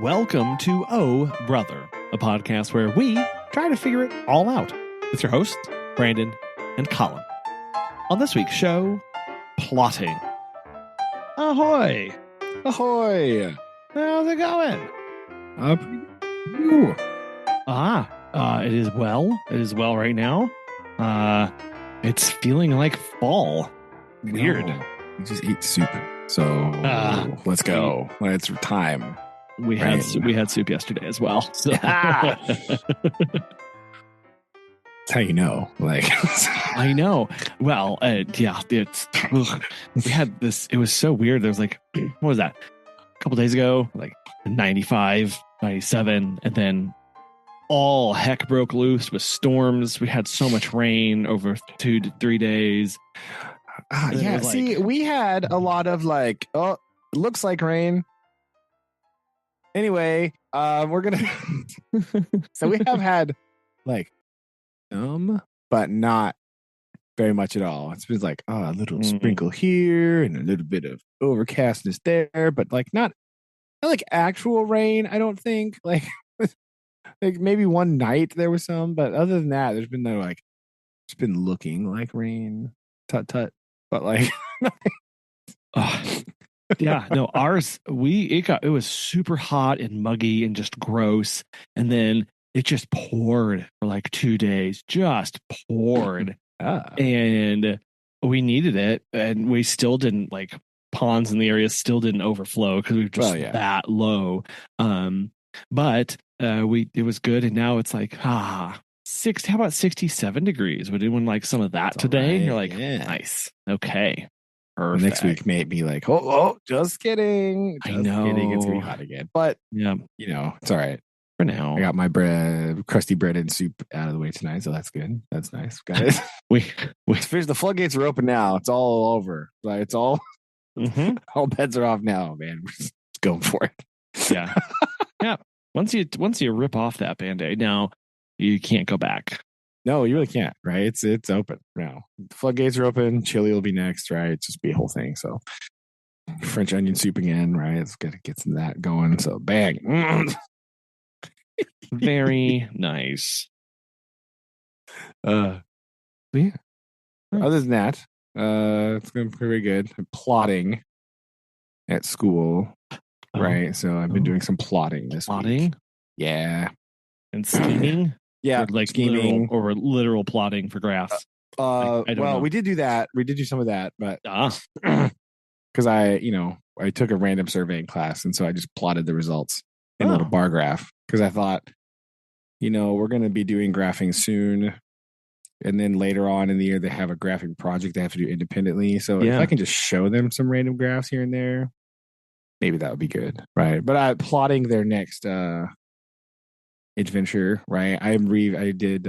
Welcome to Oh Brother, a podcast where we try to figure it all out with your hosts, Brandon and Colin. On this week's show, plotting. Ahoy! Ahoy! How's it going? Ooh. It is well. It is well right now. It's feeling like fall. Weird. No, we just ate soup, so let's go. It's time. We had soup yesterday as well. So. That's how you know. Like I know. Well, yeah, it's we had this. It was so weird. There was like, what was that? A couple days ago, like 95, 97, and then all heck broke loose with storms. We had so much rain over 2 to 3 days. Yeah. See, we had a lot of like, it looks like rain. Anyway, we're gonna. So we have had like but not very much at all. It's been like a little sprinkle here and a little bit of overcastness there, but like not like actual rain. I don't think like maybe one night there was some, but other than that, there's been no like. It's been looking like rain, tut, but like. Yeah, no, ours, it was super hot and muggy and just gross. And then it just poured for like 2 days, just poured. And we needed it. And we still didn't like ponds in the area still didn't overflow because we were just that low. But it was good. And now it's like, how about 67 degrees? Would anyone like some of that today? Right. You're like, nice. Okay. Perfect. Next week may be like, just kidding. I know. It's gonna be hot again, but yeah, it's all right for now. I got my crusty bread and soup out of the way tonight, so that's good. That's nice. Got it. we the floodgates are open now. It's all over. Like it's all, all beds are off now, man. We're just going for it. Yeah, yeah. Once you rip off that Band-Aid, now you can't go back. No, you really can't, right? It's open now. The floodgates are open. Chili will be next, right? It's just be a whole thing. So French onion soup again, right? It's got to get some of that going. So bang. Very nice. Yeah. Other than that, it's going to be very good. I'm plotting at school, right? So I've been doing some plotting this week. Yeah. And scheming? Yeah, or like scheming literal plotting for graphs. I don't know. We did do that. We did do some of that, but because I took a random surveying class, and so I just plotted the results in a little bar graph because I thought, we're going to be doing graphing soon, and then later on in the year they have a graphing project they have to do independently. So if I can just show them some random graphs here and there, maybe that would be good, right? But plotting their next adventure, right? I did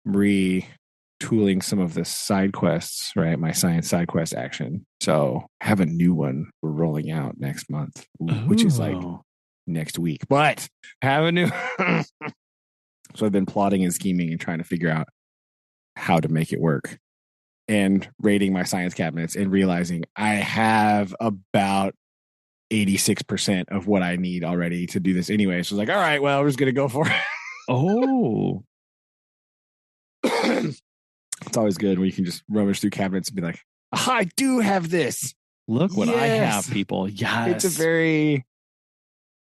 retooling some of the side quests, right? My science side quest action. So I have a new one we're rolling out next month, which is like next week. But have a new So I've been plotting and scheming and trying to figure out how to make it work. And rating my science cabinets and realizing I have about 86% of what I need already to do this anyway. So I was like, all right, well, we're just going to go for it. Oh. It's always good when you can just rummage through cabinets and be like, I do have this. Look what I have, people. Yes. It's a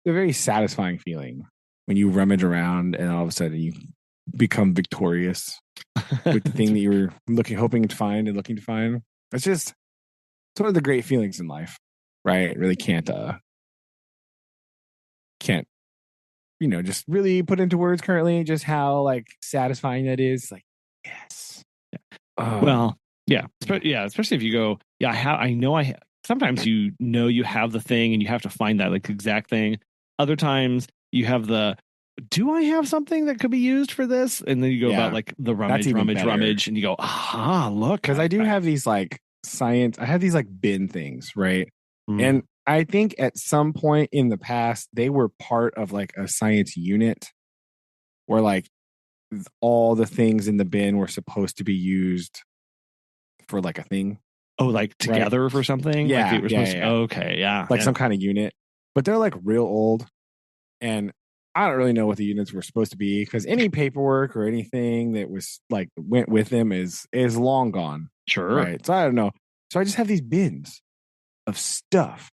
very satisfying feeling when you rummage around and all of a sudden you become victorious with the thing that you were hoping to find and looking to find. It's one of the great feelings in life. Right, it really can't just really put into words currently just how like satisfying that is. Like, yes. Well, yeah, especially if you go, sometimes you have the thing and you have to find that like exact thing. Other times you have do I have something that could be used for this? And then you go about like the rummage, and you go, look, because I do have these like science. I have these like bin things, right? And I think at some point in the past, they were part of like a science unit where like all the things in the bin were supposed to be used for like a thing. Oh, like together for something? Yeah. Like okay, yeah. Like some kind of unit. but they're like real old. And I don't really know what the units were supposed to be because any paperwork or anything that was like went with them is long gone. Sure. Right. So I don't know. So I just have these bins of stuff.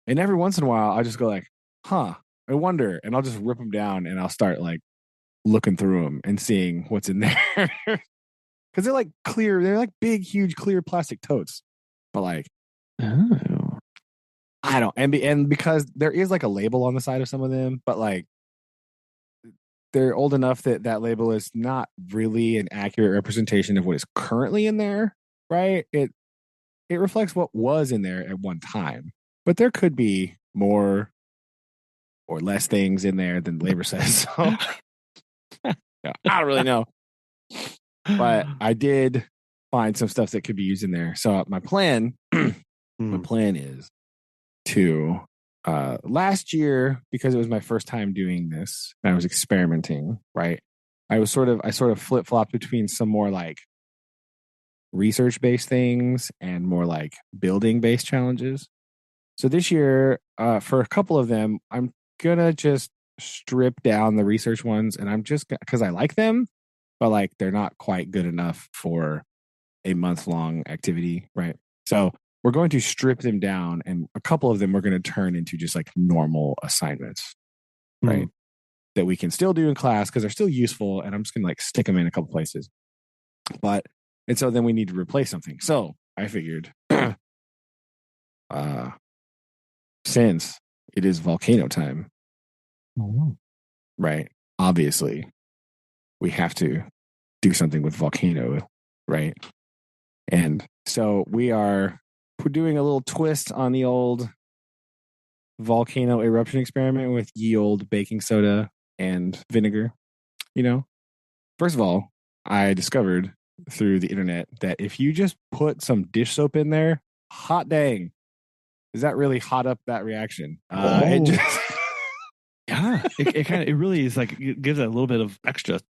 And every once in a while I just go like, I wonder. And I'll just rip them down and I'll start like looking through them and seeing what's in there. Because they're like clear, they're like big, huge, clear plastic totes. But like, I don't, and because there is like a label on the side of some of them, but like they're old enough that that label is not really an accurate representation of what is currently in there, right? It reflects what was in there at one time, but there could be more or less things in there than the label says. So I don't really know, but I did find some stuff that could be used in there. So my plan, is to last year, because it was my first time doing this and I was experimenting, right? I sort of flip-flopped between some more like research-based things and more like building-based challenges. So this year, for a couple of them, I'm gonna just strip down the research ones, and I'm just because I like them, but like they're not quite good enough for a month-long activity, right? So we're going to strip them down, and a couple of them we're going to turn into just like normal assignments, right? That we can still do in class because they're still useful, and I'm just going to like stick them in a couple places. And so then we need to replace something. So I figured, since it is volcano time, right? Obviously, we have to do something with volcano, right? And so we're doing a little twist on the old volcano eruption experiment with ye old baking soda and vinegar. First of all, I discovered through the internet that if you just put some dish soap in there, hot dang, does that really hot up that reaction? It just it really is like it gives it a little bit of extra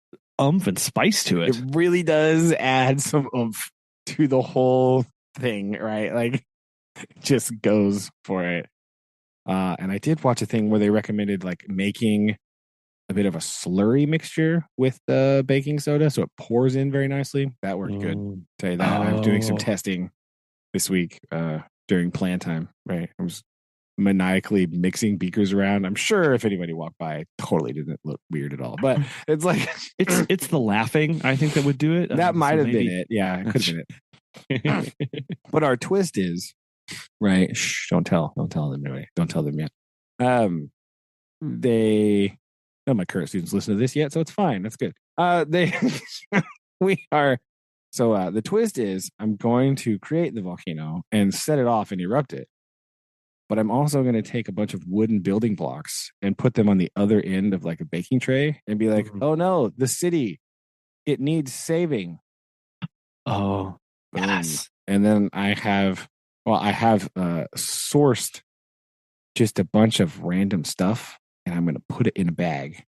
oomph and spice to it. It really does add some oomph to the whole thing, right? Like, it just goes for it. And I did watch a thing where they recommended like making a bit of a slurry mixture with the baking soda so it pours in very nicely. That worked good. Tell you that. I'm doing some testing this week during plan time, right? I was maniacally mixing beakers around. I'm sure if anybody walked by, it totally didn't look weird at all. But it's like it's the laughing, I think, that would do it. That might have been it. Yeah, it could have been it. But our twist is, right? Shh, don't tell them anyway. Don't tell them yet. None of my current students listen to this yet, so it's fine. That's good. We are. So the twist is, I'm going to create the volcano and set it off and erupt it. But I'm also going to take a bunch of wooden building blocks and put them on the other end of like a baking tray and be like, oh no, the city, it needs saving. Oh, yes. And then I have sourced just a bunch of random stuff, and I'm going to put it in a bag.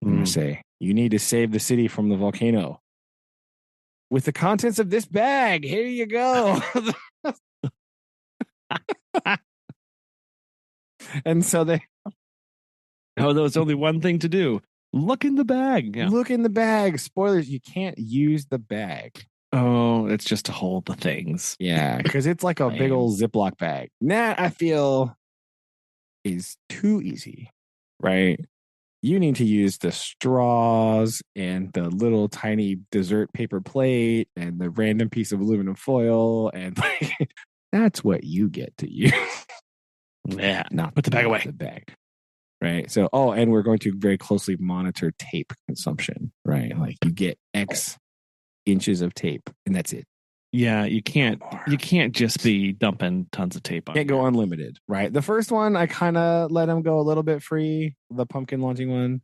I'm going to say, you need to save the city from the volcano with the contents of this bag. Here you go. And so there's only one thing to do. Look in the bag. Yeah. Look in the bag. Spoilers, you can't use the bag. Oh, it's just to hold the things. Yeah, because it's like a big old Ziploc bag. That I feel is too easy, right? You need to use the straws and the little tiny dessert paper plate and the random piece of aluminum foil, and that's what you get to use. Yeah, put the bag away. The bag, right? So, and we're going to very closely monitor tape consumption, right? Like you get X inches of tape, and that's it. Yeah, you can't just be dumping tons of tape on. Can't go unlimited, right? The first one, I kind of let them go a little bit free. The pumpkin launching one,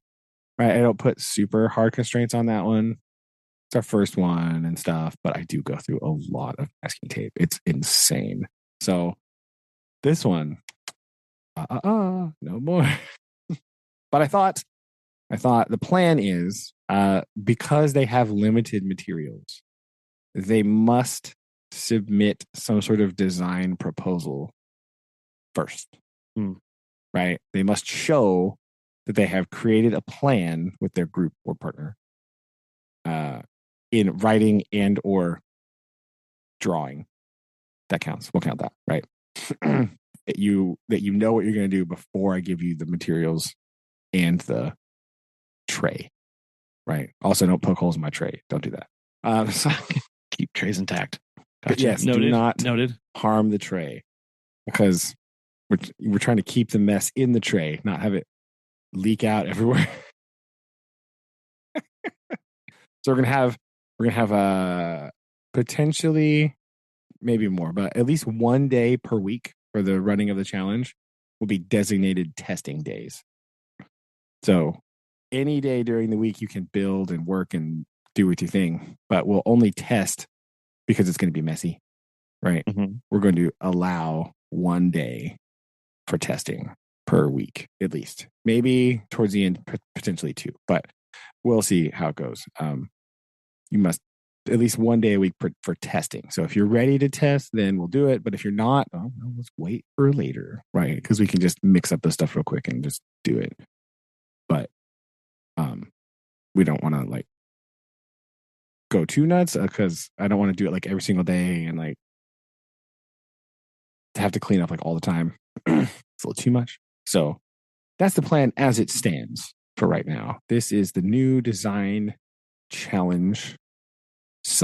right? I don't put super hard constraints on that one. It's our first one and stuff, but I do go through a lot of masking tape. It's insane. So this one, no more. But I thought the plan is, because they have limited materials, they must submit some sort of design proposal first. right? They must show that they have created a plan with their group or partner in writing and or drawing. That counts. We'll count that, right? that you know what you're going to do before I give you the materials and the tray, right? Also, don't poke holes in my tray. Don't do that. So keep trays intact. Gotcha. Yes, Noted. do not Noted. harm the tray because we're trying to keep the mess in the tray, not have it leak out everywhere. So we're gonna have potentially maybe more, but at least 1 day per week for the running of the challenge will be designated testing days. So any day during the week you can build and work and do what you thing, but we'll only test because it's going to be messy, right? We're going to allow 1 day for testing per week, at least. Maybe towards the end, potentially 2, but we'll see how it goes. You must at least 1 day a week for testing. So if you're ready to test, then we'll do it. But if you're not, let's wait for later, right? Because we can just mix up the stuff real quick and just do it. But we don't want to like go too nuts because I don't want to do it like every single day and like to have to clean up like all the time. It's a little too much. So that's the plan as it stands for right now. This is the new design challenge /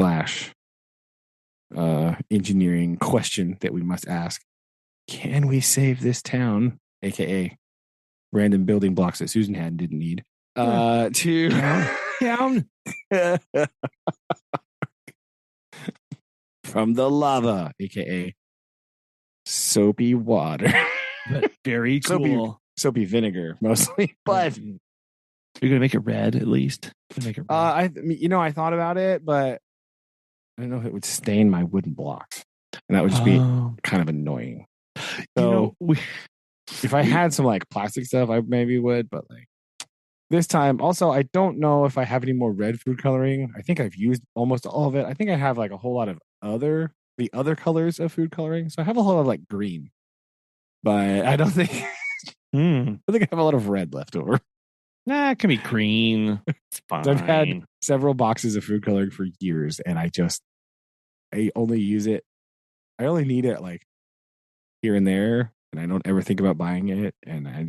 engineering question that we must ask. Can we save this town, aka random building blocks that Susan had and didn't need, to down from the lava, aka soapy water, but very cool. Soapy vinegar mostly, but you're gonna make it red at least. Make it red. I thought about it, but I don't know if it would stain my wooden blocks, and that would just be kind of annoying. So, if I had some like plastic stuff, I maybe would, but like this time, also, I don't know if I have any more red food coloring. I think I've used almost all of it. I think I have like a whole lot of the other colors of food coloring. So I have a whole lot of like green, but I don't think I think I have a lot of red left over. Nah, it can be green. It's fine. I've had several boxes of food coloring for years, and I only use it. I only need it like here and there, and I don't ever think about buying it. And I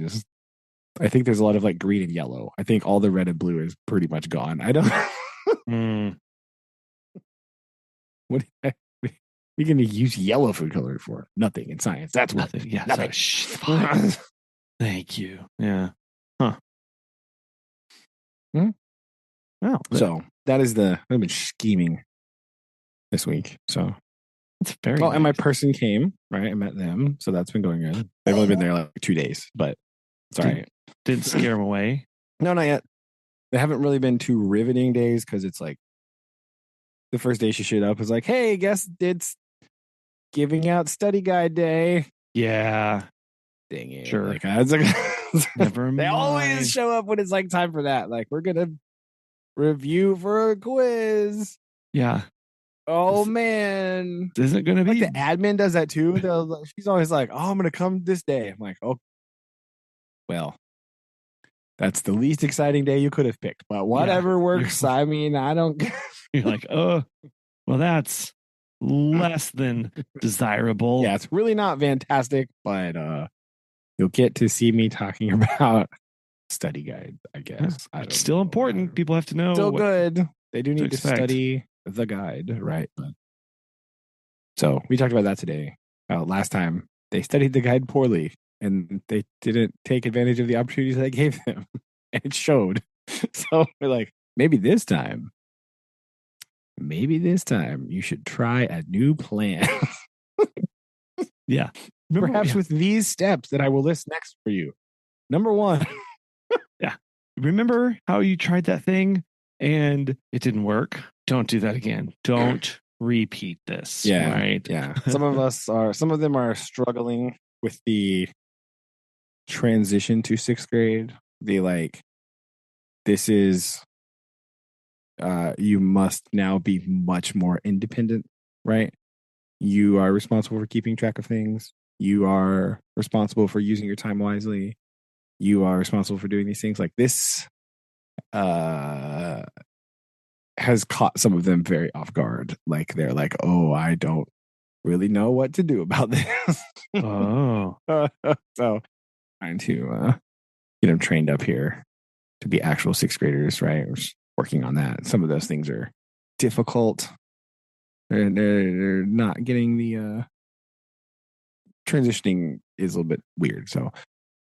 think there's a lot of like green and yellow. I think all the red and blue is pretty much gone. I don't. What are you going to use yellow food coloring for? Nothing in science. That's nothing. Yeah. Nothing. Thank you. Yeah. Huh. Well, so that is I've been scheming this week. So it's very well. nice. And my person came, right? I met them. So that's been going good. They've only been there like 2 days, but it's all right. Didn't scare them away. No, not yet. They haven't really been 2 riveting days because it's like the first day she showed up was like, hey, guess it's giving out study guide day. Yeah. Dang it. Sure. Like, I was like, never mind. They always show up when it's like time for that. Like, we're going to review for a quiz. Yeah. Oh, man. Is it going to be? Like the admin does that too. She's always like, oh, I'm going to come this day. I'm like, oh, well, that's the least exciting day you could have picked, but whatever works. I mean, I don't. You're like, well, that's less than desirable. Yeah, it's really not fantastic, but you'll get to see me talking about study guide, I guess. It's still important. People have to know. Still good. They do need to study the guide, right? So we talked about that today. Last time they studied the guide poorly and they didn't take advantage of the opportunities that I gave them. And it showed. So we're like, maybe this time you should try a new plan. Yeah. Perhaps with these steps that I will list next for you. Number 1. Yeah. Remember how you tried that thing and it didn't work? Don't do that again. Don't repeat this. Yeah. Right. Yeah. Some of them are struggling with the transition to 6th grade. This is you must now be much more independent, right? You are responsible for keeping track of things. You are responsible for using your time wisely. You are responsible for doing these things. Like this has caught some of them very off guard. Like they're like, oh, I don't really know what to do about this. Oh. So trying to get them trained up here to be actual sixth graders, right? We're just working on that. Some of those things are difficult. They're not getting the transitioning is a little bit weird. So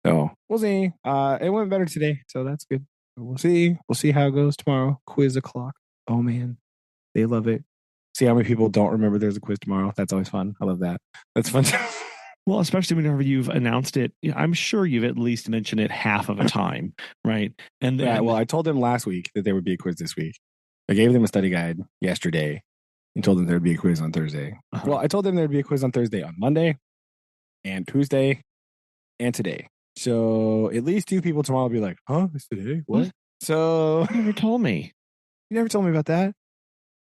we'll see. It went better today, so that's good. We'll see. We'll see how it goes tomorrow. Quiz o'clock. Oh man, they love it. See how many people don't remember there's a quiz tomorrow. That's always fun. I love that. That's fun. Well, especially whenever you've announced it, I'm sure you've at least mentioned it half of a time, right? And then, yeah, well, I told them last week that there would be a quiz this week. I gave them a study guide yesterday and told them there would be a quiz on Thursday. Well, I told them there would be a quiz on Thursday, on Monday, and Tuesday, and today. So at least two people tomorrow will be like, huh? It's today? What? So you never told me. You never told me about that.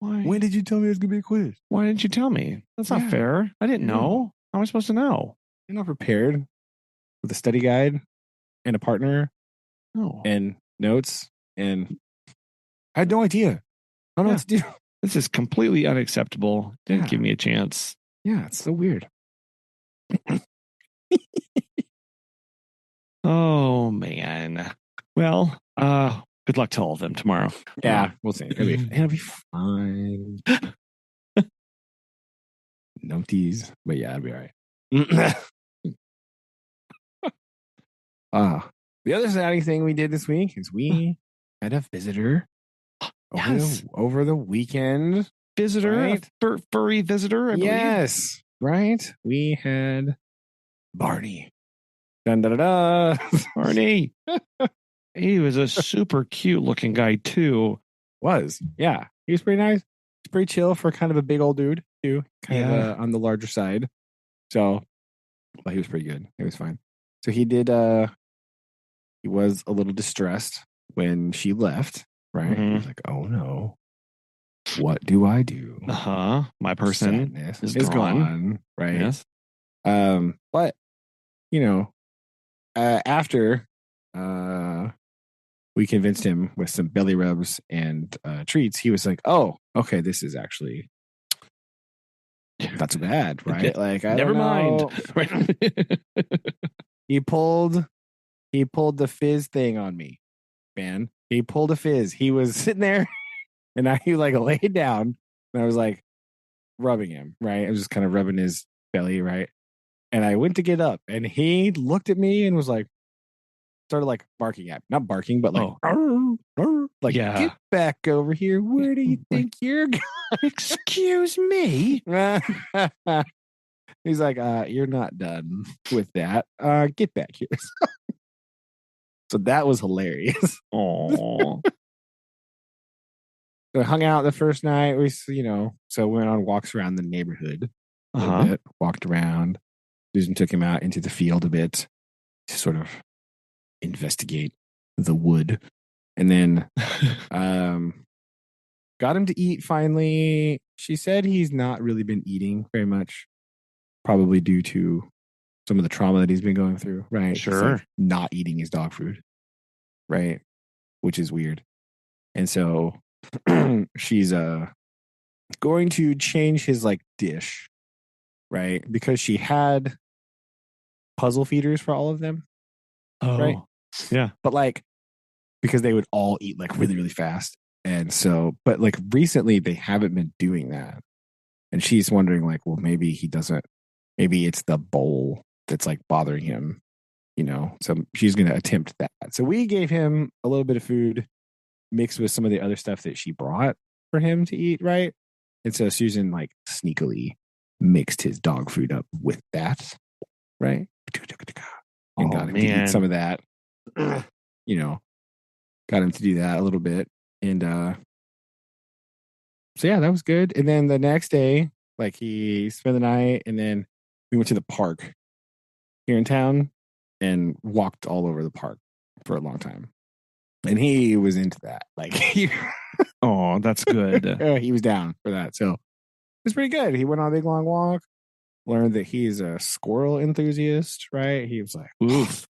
Why? When did you tell me it was going to be a quiz? Why didn't you tell me? That's not fair. I didn't know. How am I supposed to know? You're not prepared with a study guide and a partner and notes. And I had no idea. I don't know what to do. This is completely unacceptable. Didn't give me a chance. Yeah, it's so weird. Oh, man. Well, good luck to all of them tomorrow. Yeah, we'll see. It'll be fine. Numpties. But yeah, it'll be all right. The other exciting thing we did this week is we had a visitor over the weekend. Visitor? Right? A furry visitor, I believe. Yes, right? We had Barney. Dun, da, da, da. Barney. He was a super cute looking guy, too. Yeah. He was pretty nice. He's pretty chill for kind of a big old dude, too. Kind of on the larger side. So, but he was pretty good. It was fine. So he did, he was a little distressed when she left, right? He was like, oh no. What do I do? My person is gone, right? Yes. But, you know, after we convinced him with some belly rubs and treats, he was like, oh, okay, this is actually not so bad, right? Like, never mind. He pulled the fizz thing on me, man. He pulled a fizz. He was sitting there and he like laid down and I was like rubbing him, right? I was just kind of rubbing his belly, right? And I went to get up and he looked at me and was like, started like barking at me. Not barking, but like, like, get back over here. Where do you think you're going? Excuse me. He's like, you're not done with that. Get back here. So that was hilarious. Oh. So I hung out the first night. We, so we went on walks around the neighborhood a little bit, walked around. Susan took him out into the field a bit to sort of investigate the wood. And then got him to eat finally. She said he's not really been eating very much, probably due to some of the trauma that he's been going through, right? Sure. Like not eating his dog food, right? Which is weird. And so she's going to change his like dish, right? Because she had puzzle feeders for all of them. Right? Yeah. But like, because they would all eat like really, really fast. And so, but like recently they haven't been doing that. And she's wondering like, well, maybe it's the bowl that's like bothering him, So she's going to attempt that. So we gave him a little bit of food mixed with some of the other stuff that she brought for him to eat, right? And so Susan like sneakily mixed his dog food up with that, right? And got him to eat some of that. Got him to do that a little bit. And so yeah, that was good. And then the next day, like he spent the night and then we went to the park here in town and walked all over the park for a long time. And he was into that. Like oh, that's good. He was down for that. So it was pretty good. He went on a big long walk. learned that he's a squirrel enthusiast, right? He was like, Oof.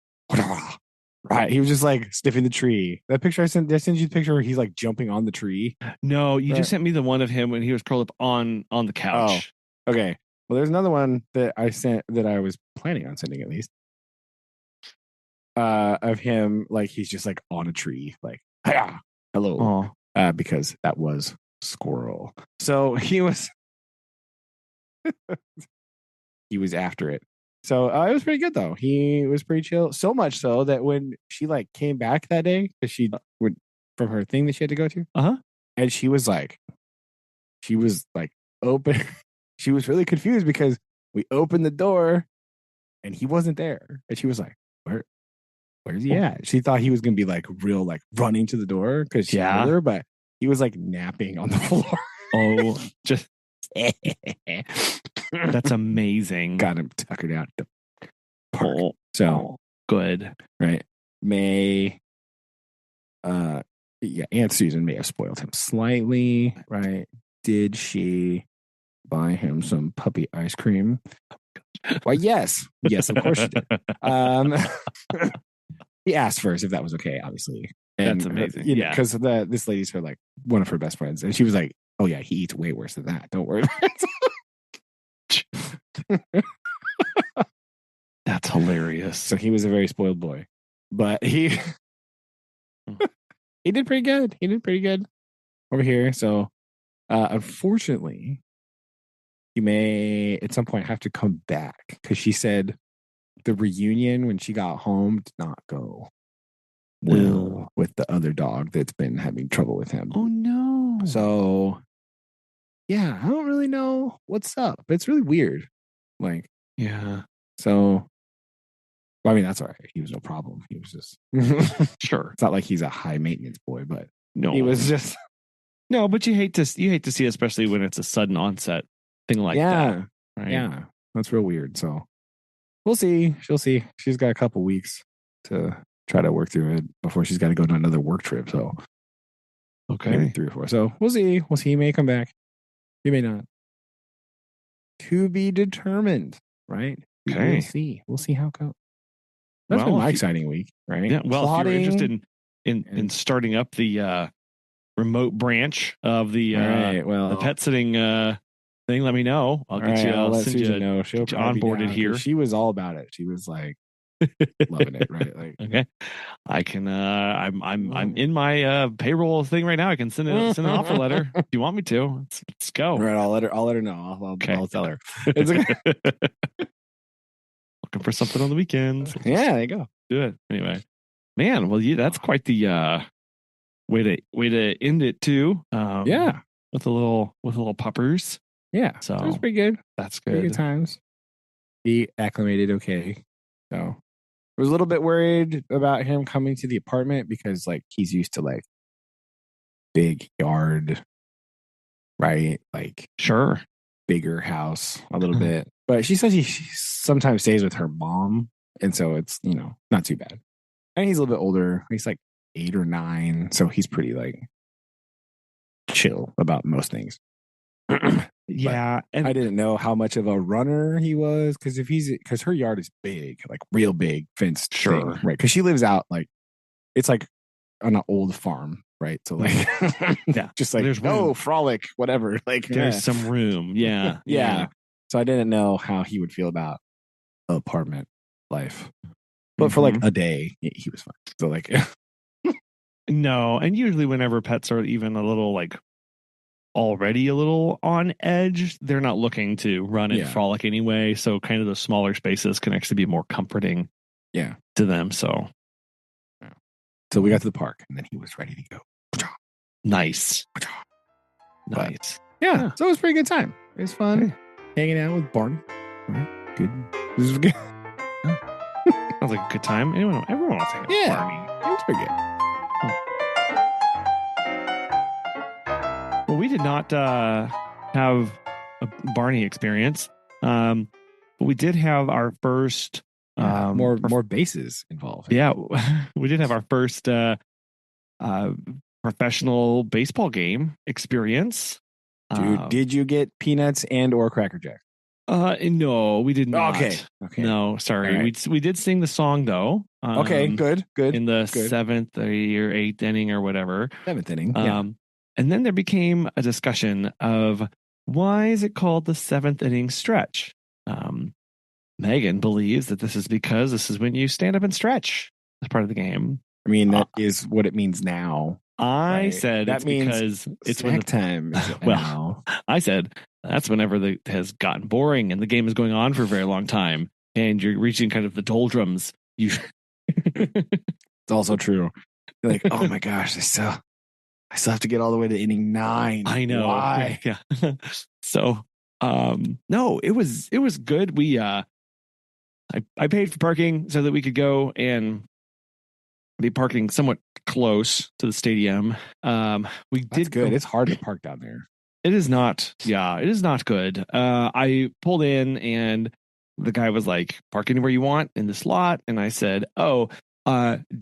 right. He was just like sniffing the tree. That picture I sent you the picture where he's like jumping on the tree. No, you right? just sent me the one of him when he was curled up on the couch. Oh, okay. Well, there's another one that I sent that I was planning on sending at least. Of him, like he's just like on a tree, like, hiya, hello. Because that was squirrel. So he was after it. So it was pretty good though. He was pretty chill. So much so that when she like came back that day, because she went from her thing that she had to go to, and she was like open. She was really confused because we opened the door and he wasn't there, and she was like, where's he at? She thought he was gonna be like real, like running to the door because she heard her, but he was like napping on the floor. Oh, just that's amazing. Got him tuckered out the park. So good, right? May, Aunt Susan may have spoiled him slightly, right? Did she buy him some puppy ice cream? Why, yes, of course she did. He asked first if that was okay, obviously. And, that's amazing. Because this lady's her like one of her best friends, and she was like, "Oh yeah, he eats way worse than that. Don't worry." That's hilarious. So he was a very spoiled boy, but he did pretty good. He did pretty good over here. So unfortunately, he may at some point have to come back because she said the reunion when she got home did not go well with the other dog that's been having trouble with him. Oh no. So yeah, I don't really know what's up. It's really weird. Like, yeah. So I mean, that's all right. He was no problem. He was just sure. It's not like he's a high maintenance boy, but no, he was just no. But you hate to see, especially when it's a sudden onset thing like that. Right? Yeah, that's real weird. So we'll see. She'll see. She's got a couple weeks to try to work through it before she's got to go on another work trip. So maybe 3 or 4. So we'll see. He may come back. He may not. To be determined. Right. Okay. We'll see how it goes. That's been my exciting week, right? Yeah. Well, if you're interested in starting up the remote branch of the the pet sitting thing, let me know. I'll get you. I'll let Susan know. She'll get you onboarded here. She was all about it. She was like loving it, right? Like, okay, I can. I'm in my payroll thing right now. I can send an offer letter if you want me to. Let's go. All right, I'll let her know. I'll tell her. It's okay. Looking for something on the weekends. Yeah, there you go. Do it anyway. Man, well, that's quite the way to end it too. Yeah, with a little puppers. Yeah, so it was pretty good. That's good. Pretty good times. He acclimated okay. So I was a little bit worried about him coming to the apartment because like he's used to like big yard, right? Like sure, bigger house a little bit. But she says he sometimes stays with her mom, and so it's not too bad. And he's a little bit older. He's like 8 or 9, so he's pretty like chill about most things. Yeah, and I didn't know how much of a runner he was because her yard is big, like real big, fenced thing, right? Because she lives out like it's like on an old farm, right? So like, yeah, just like frolic, whatever. Like there's some room, yeah. So I didn't know how he would feel about apartment life, but for like a day, he was fine. So like, no, and usually whenever pets are even a little like already a little on edge, they're not looking to run and frolic anyway, so kind of the smaller spaces can actually be more comforting to them. So we got to the park and then he was ready to go. Nice. Yeah, so it was a pretty good time. It was fun hanging out with Barney. Good. This was good. Sounds like a good time. Everyone wants to hang out with Barney. It was pretty good. Well, we did not have a Barney experience, but we did have our first more bases involved. Yeah, we did have our first professional baseball game experience. Dude, did you get peanuts and or Cracker Jack? No, we did not. Okay. No, sorry. Right. We did sing the song though. Okay, good. In the good. seventh or eighth inning or whatever. Seventh inning. Yeah. And then there became a discussion of why is it called the seventh inning stretch? Megan believes that this is because this is when you stand up and stretch as part of the game. I mean, that is what it means now. I said that it's because it's when the time. Well, I said that's whenever it has gotten boring and the game is going on for a very long time and you're reaching kind of the doldrums. It's also true. You're like, oh my gosh, I still have to get all the way to inning 9. I know. Why? Yeah. So, no, it was good. I paid for parking so that we could go and be parking somewhat close to the stadium. That's good. It's hard to park down there. It is not. Yeah, it is not good. I pulled in and the guy was like, park anywhere you want in this lot. And I said, do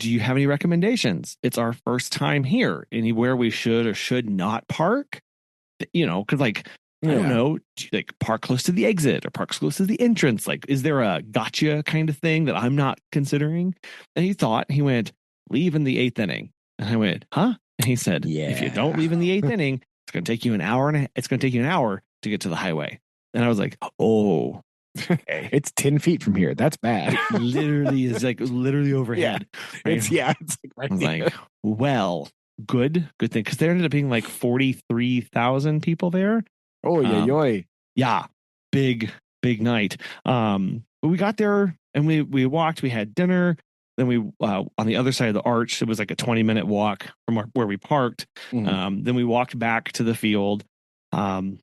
you have any recommendations? It's our first time here. Anywhere we should or should not park? Because I don't know, like park close to the exit or park close to the entrance. Like, is there a gotcha kind of thing that I'm not considering? And he went, leave in the 8th inning. And I went, huh? And he said, if you don't leave in the 8th inning, it's going to take you an hour to get to the highway. And I was like, oh, it's 10 feet from here. That's bad. It literally is literally overhead. Yeah. It's like right I was here. like, well, good thing. Cause there ended up being like 43,000 people there. Oh, yeah. Big night. But we got there and we walked, we had dinner. Then we, on the other side of the arch, it was like a 20-minute walk from where we parked. Mm-hmm. Then we walked back to the field, found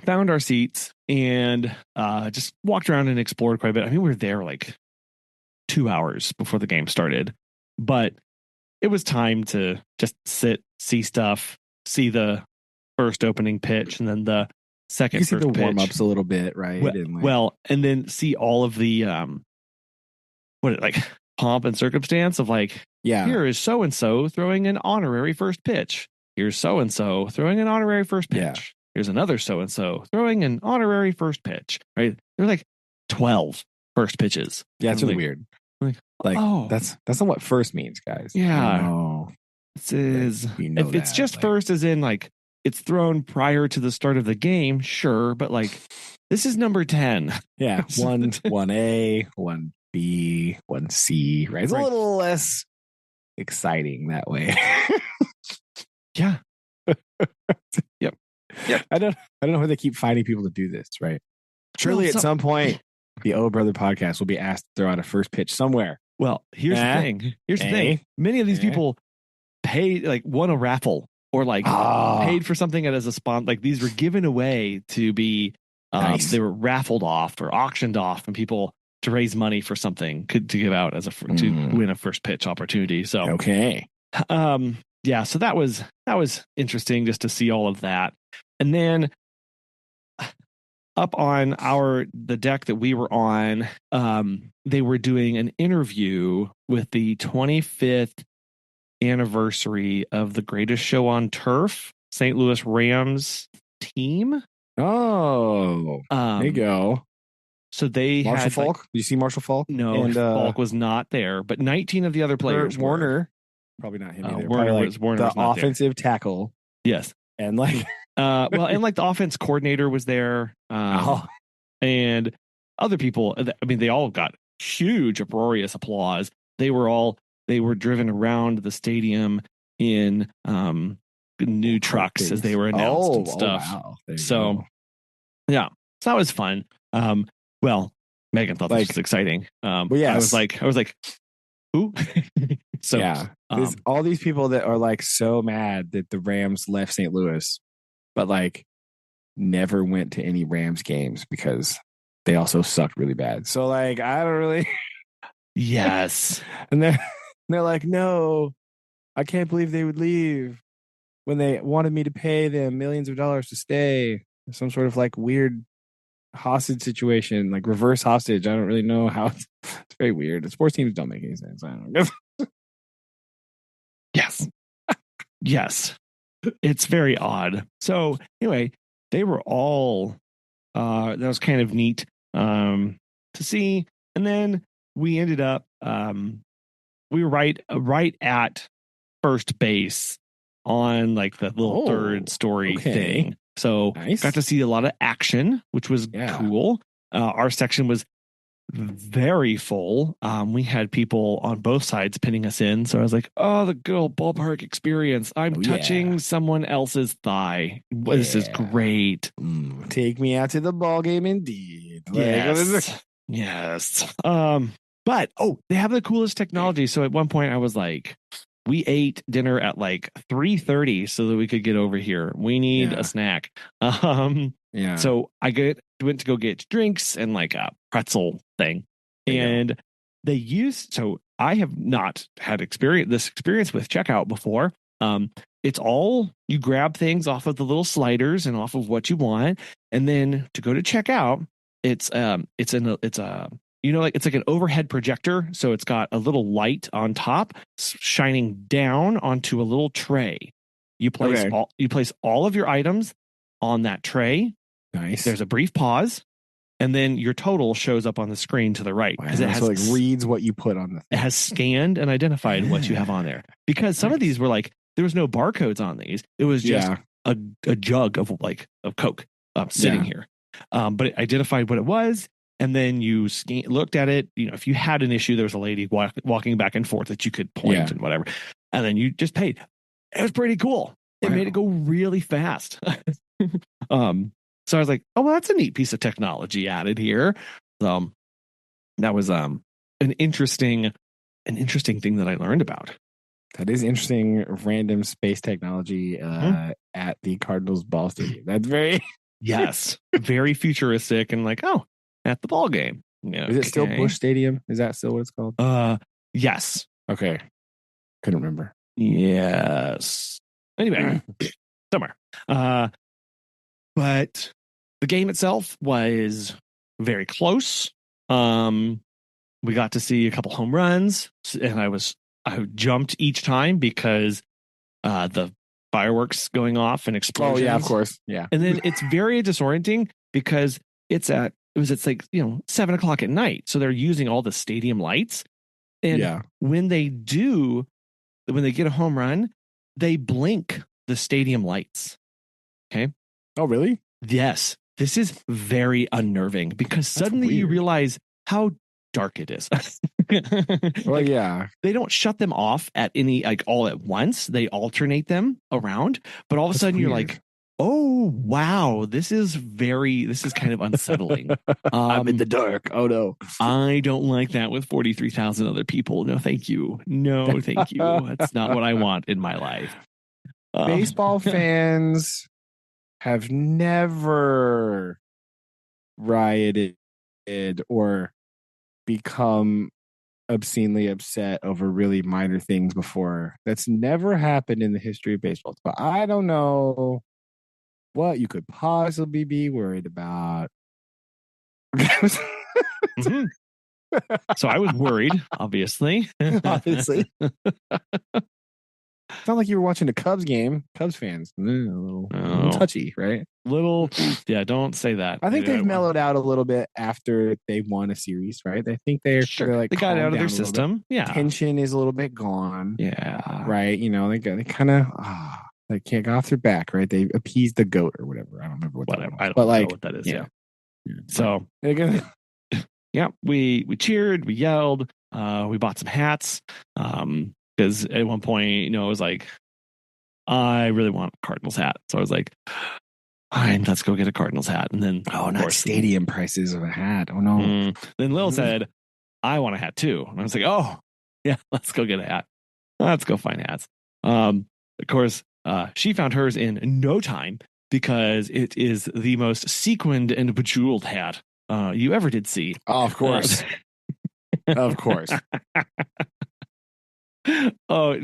our seats and just walked around and explored quite a bit. I mean, we were there like 2 hours before the game started, but it was time to just sit, see stuff, see the first opening pitch and then the second you see the pitch. warm-ups a little bit, right? And then see all of the pomp and circumstance of here is so and so throwing an honorary first pitch. Here's so and so throwing an honorary first pitch. Yeah. Here's another so and so throwing an honorary first pitch. Right? They're like 12 first pitches. Yeah, it's really weird. That's not what first means, guys. Yeah. This is if it's just first as in it's thrown prior to the start of the game, sure, but this is number 10. Yeah, 1A, 1B, 1C, right? It's a little less exciting that way. Yeah. Yep. I don't know how they keep finding people to do this, right? Surely at some point the Oh Brother podcast will be asked to throw out a first pitch somewhere. Well, here's the thing. Here's the thing. Many of these people paid won a raffle or paid for something as a sponsor. These were given away to be nice. They were raffled off or auctioned off and people to raise money for something to give out as to win a first pitch opportunity. So okay. Yeah, so that was interesting just to see all of that. And then up on the deck that we were on, they were doing an interview with the 25th anniversary of the greatest show on turf, St. Louis Rams team. Oh, there you go. So they Marshall had Falk. Did you see Marshall Falk? No, and, Falk was not there, but 19 of the other players. Warner, probably not him either. Warner was the offensive tackle. Yes, and and the offense coordinator was there, and other people. I mean, they all got huge, uproarious applause. They were driven around the stadium in new trucks as they were announced and stuff. Wow. So, yeah, so that was fun. Well, Megan thought this was exciting. Yes. I was like, who? So yeah, there's all these people that are so mad that the Rams left St. Louis, but never went to any Rams games because they also sucked really bad. So I don't really. Yes, and they're like, no, I can't believe they would leave when they wanted me to pay them millions of dollars to stay. Some sort of weird hostage situation, reverse hostage. I don't really know how. It's very weird. The sports teams don't make any sense. I don't know. Yes, it's very odd. So anyway, they were all That was kind of neat to see. And then we ended up we were right at first base on like the little third story thing. So got to see a lot of action, which was cool. Our section was very full. We had people on both sides pinning us in. So I was like, oh, the good old ballpark experience. I'm touching someone else's thigh. This is great. Take me out to the ball game indeed. Yes. But they have the coolest technology. So at one point I was like, we ate dinner at like 3:30 so that we could get over here. We need a snack. So I went to go get drinks and like a pretzel thing. And I have not had this experience with checkout before. It's all you grab things off of the little sliders and off of what you want. And then to go to checkout, it's like an overhead projector. So it's got a little light on top shining down onto a little tray. You place all of your items on that tray. Nice. There's a brief pause, and then your total shows up on the screen to the right because it reads what you put on the thing. It has scanned and identified what you have on there. Because some of these were like there was no barcodes on these. It was just a jug of Coke sitting here. But it identified what it was. And then you looked at it. If you had an issue, there was a lady walking back and forth that you could point and whatever. And then you just paid. It was pretty cool. It made it go really fast. So I was like, oh, well, that's a neat piece of technology added here. That was an interesting thing that I learned about. That is interesting. Random space technology at the Cardinals ball stadium. That's very very futuristic and like, at the ball game. Is it still Busch Stadium? Is that still what it's called? Yes. Okay. Couldn't remember. Yes. Anyway, somewhere. But the game itself was very close. We got to see a couple home runs, and I jumped each time because the fireworks going off and explosions. Oh yeah, of course. Yeah. And then it's very disorienting because it's like 7:00 at night. So they're using all the stadium lights. And when they get a home run, they blink the stadium lights. Okay. Oh, really? Yes. This is very unnerving because suddenly you realize how dark it is. They don't shut them off at any all at once. They alternate them around, but all of a sudden you're like, oh wow, this is kind of unsettling. I'm in the dark. Oh no. I don't like that with 43,000 other people. No, thank you. No, thank you. That's not what I want in my life. Baseball fans have never rioted or become obscenely upset over really minor things before. That's never happened in the history of baseball. But I don't know what you could possibly be worried about. Mm-hmm. So I was worried, obviously. It's not like you were watching a Cubs game. Cubs fans, a little touchy, right? Don't say that. I think they've mellowed out a little bit after they won a series, right? I think they're like they got out of their system. Yeah, tension is a little bit gone. Yeah, right. They kind of they can't go off their back, right? They appeased the goat or whatever. I don't remember what that was. I don't know what that is. Yeah. So we cheered, we yelled, we bought some hats. Because at one point, it was like, I really want a Cardinals hat. So I was like, fine, let's go get a Cardinals hat. And then, not stadium prices of a hat. Oh, no. Then Lil said, I want a hat too. And I was like, oh, yeah, let's go get a hat. Let's go find hats. Of course, she found hers in no time because it is the most sequined and bejeweled hat you ever did see. Oh, of course. Of course. Oh, it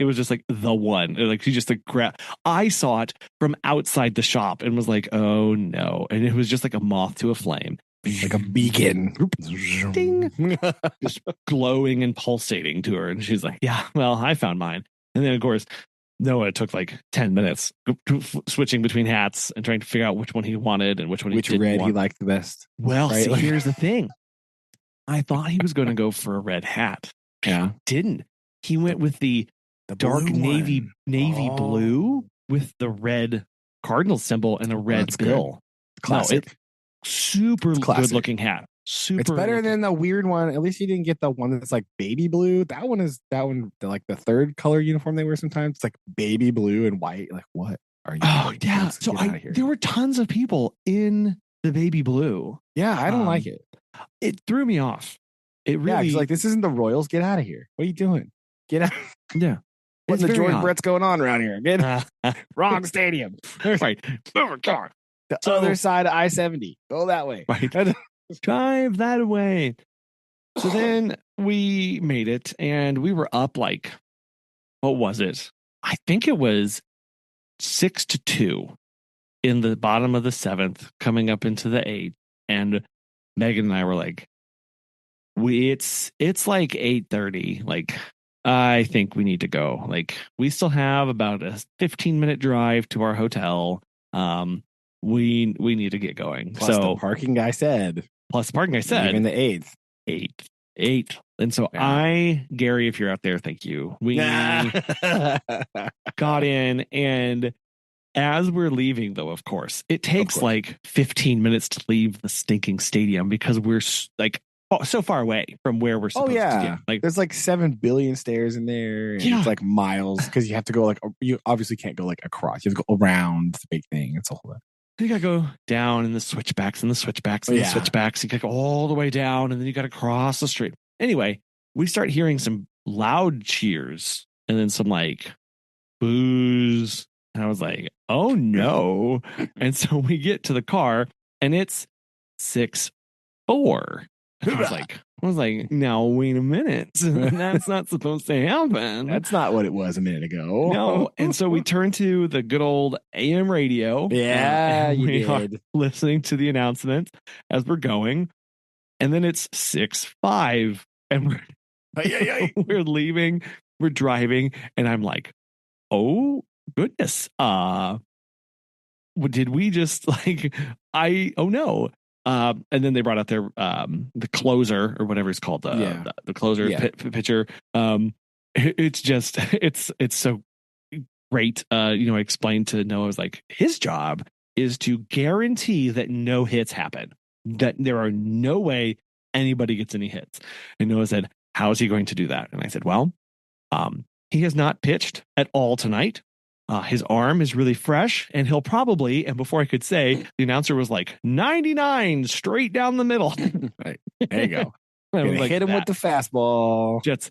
was just like the one. Like she just I saw it from outside the shop and was like, oh no. And it was just like a moth to a flame. Like a beacon. Ding. Just glowing and pulsating to her. And she's like, yeah, well, I found mine. And then of course, Noah took like 10 minutes switching between hats and trying to figure out which one he wanted and which one he didn't red want. he liked the best. Well, right? See, here's the thing. I thought he was going to go for a red hat. Yeah. He didn't. He went with the dark navy blue with the red cardinal symbol and a red bill. Classic. No, super good looking hat. Super. It's better than the weird one. At least you didn't get the one that's like baby blue. That one like the third color uniform they wear sometimes. It's like baby blue and white. Like, what are you doing? Oh yeah. So there were tons of people in the baby blue. Yeah, I don't like it. It threw me off. It really like, this isn't the Royals. Get out of here. What are you doing? Get out. Yeah. What's the George Brett's going on around here? Get wrong stadium. Right. The other side of I-70. Go that way. Right. Drive that way. So then we made it and we were up like, what was it? I think it was 6-2 in the bottom of the 7th, coming up into the 8th. And Megan and I were like, it's like 8:30. Like, I think we need to go. Like, we still have about a 15-minute drive to our hotel. We need to get going. Plus the parking guy said. Even the 8th. And so Gary, if you're out there, thank you. We got in, and as we're leaving, though, of course, it takes like 15 minutes to leave the stinking stadium because we're like so far away from where we're supposed to get. Like, there's like 7 billion stairs in there. And it's like miles because you have to go like, you obviously can't go like across. You have to go around. It's a big thing. It's a whole lot. You gotta go down in the switchbacks and the switchbacks and the switchbacks. You gotta go all the way down, and then you gotta cross the street. Anyway, we start hearing some loud cheers and then some like boos. And I was like, oh no. And so we get to the car and it's 6-4. I was like, now wait a minute. That's not supposed to happen. That's not what it was a minute ago. No. And so we turn to the good old AM radio. Yeah, and you we did. Are listening to the announcement as we're going. And then it's 6-5. And we're leaving. We're driving. And I'm like, oh goodness. Did we just like oh no. And then they brought out their the closer or whatever it's called, the closer pitcher. It's just it's so great. I explained to Noah, I was like, his job is to guarantee that no hits happen, that there are no way anybody gets any hits. And Noah said, how is he going to do that? And I said, well, he has not pitched at all tonight. His arm is really fresh, and he'll probably, and before I could say, the announcer was like 99 straight down the middle. Right. There you go. Like, hit him with the fastball. Jets.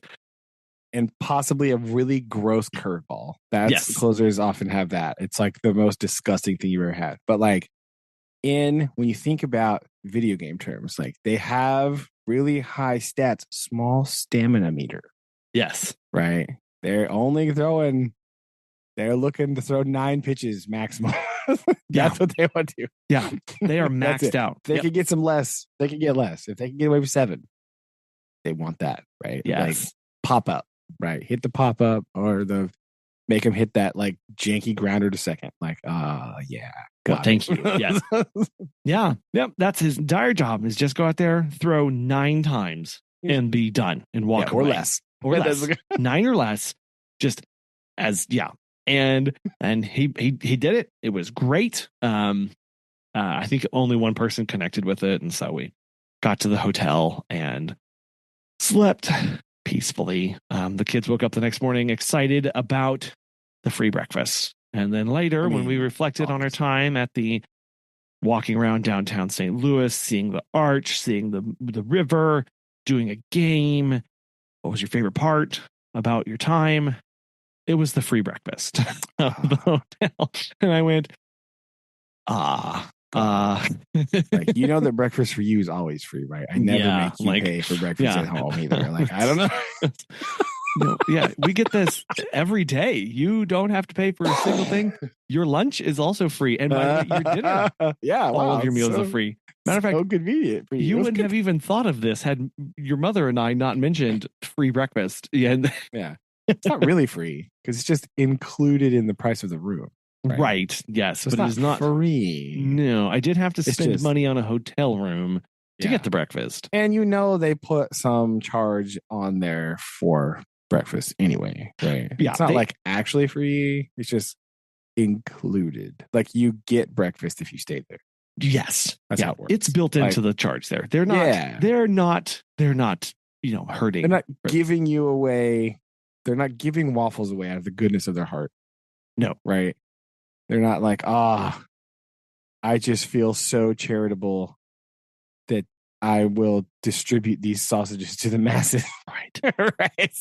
And possibly a really gross curveball. Closers often have that. It's like the most disgusting thing you've ever had. But like when you think about video game terms, like they have really high stats, small stamina meter. Yes. Right. They're looking to throw 9 pitches maximum. That's what they want to do. Yeah. They are maxed out. They could get some less. They could get less. If they can get away with 7, they want that, right? Yes. Like pop up, right? Hit the pop up or make him hit that like janky grounder to second. Like, yeah. Well, thank you. Yes. Yeah. Yep. That's his entire job is just go out there, throw 9 times and be done and walk away. Or less. Or less. 9 or less. Just and he did it. It was great. I think only one person connected with it, and so we got to the hotel and slept peacefully. The kids woke up the next morning excited about the free breakfast, and then later when we reflected on our time at the walking around downtown St. Louis, seeing the arch, seeing the river, doing a game. What was your favorite part about your time? It was the free breakfast of the hotel. And I went, like, the breakfast for you is always free, right? I never make you pay for breakfast at home either. Like, I don't know. No, we get this every day. You don't have to pay for a single thing. Your lunch is also free. And your dinner. All of your meals are free. Matter of fact, so convenient for you. You wouldn't have even thought of this had your mother and I not mentioned free breakfast. Yeah. It's not really free because it's just included in the price of the room. Right. Yes. So but it is not free. No, I did have to spend money on a hotel room to get the breakfast. And they put some charge on there for breakfast anyway, right? Yeah, it's not like actually free. It's just included. Like you get breakfast if you stay there. Yes. That's how it works. It's built into the charge there. They're not hurting. They're not giving you away. They're not giving waffles away out of the goodness of their heart. No. Right. They're not like, I just feel so charitable that I will distribute these sausages to the masses. Right. Right.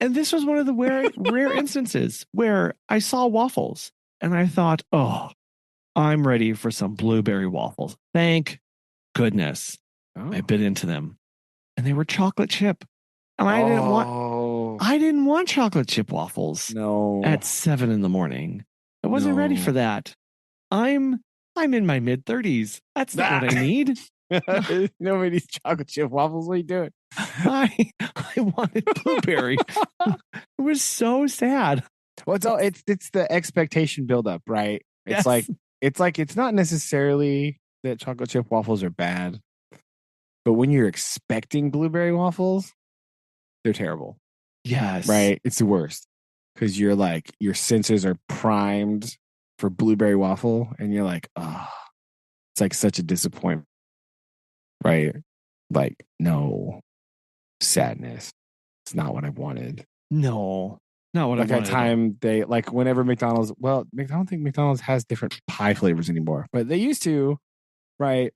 And this was one of the rare instances where I saw waffles and I thought, I'm ready for some blueberry waffles. Thank goodness. I bit into them and they were chocolate chip. And I didn't want chocolate chip waffles. No. At 7 a.m. I wasn't ready for that. I'm in my mid-30s. That's not what I need. Nobody's chocolate chip waffles. What are you doing? I wanted blueberry. It was so sad. Well, it's the expectation buildup, right? It's Yes. it's not necessarily that chocolate chip waffles are bad, but when you're expecting blueberry waffles, they're terrible. Yes. Right? It's the worst. Because you're like, your senses are primed for blueberry waffle, and you're like, it's like such a disappointment. Right? Like, no. Sadness. It's not what I wanted. No. Not what I wanted. Like, at time, whenever McDonald's, I don't think McDonald's has different pie flavors anymore, but they used to, right?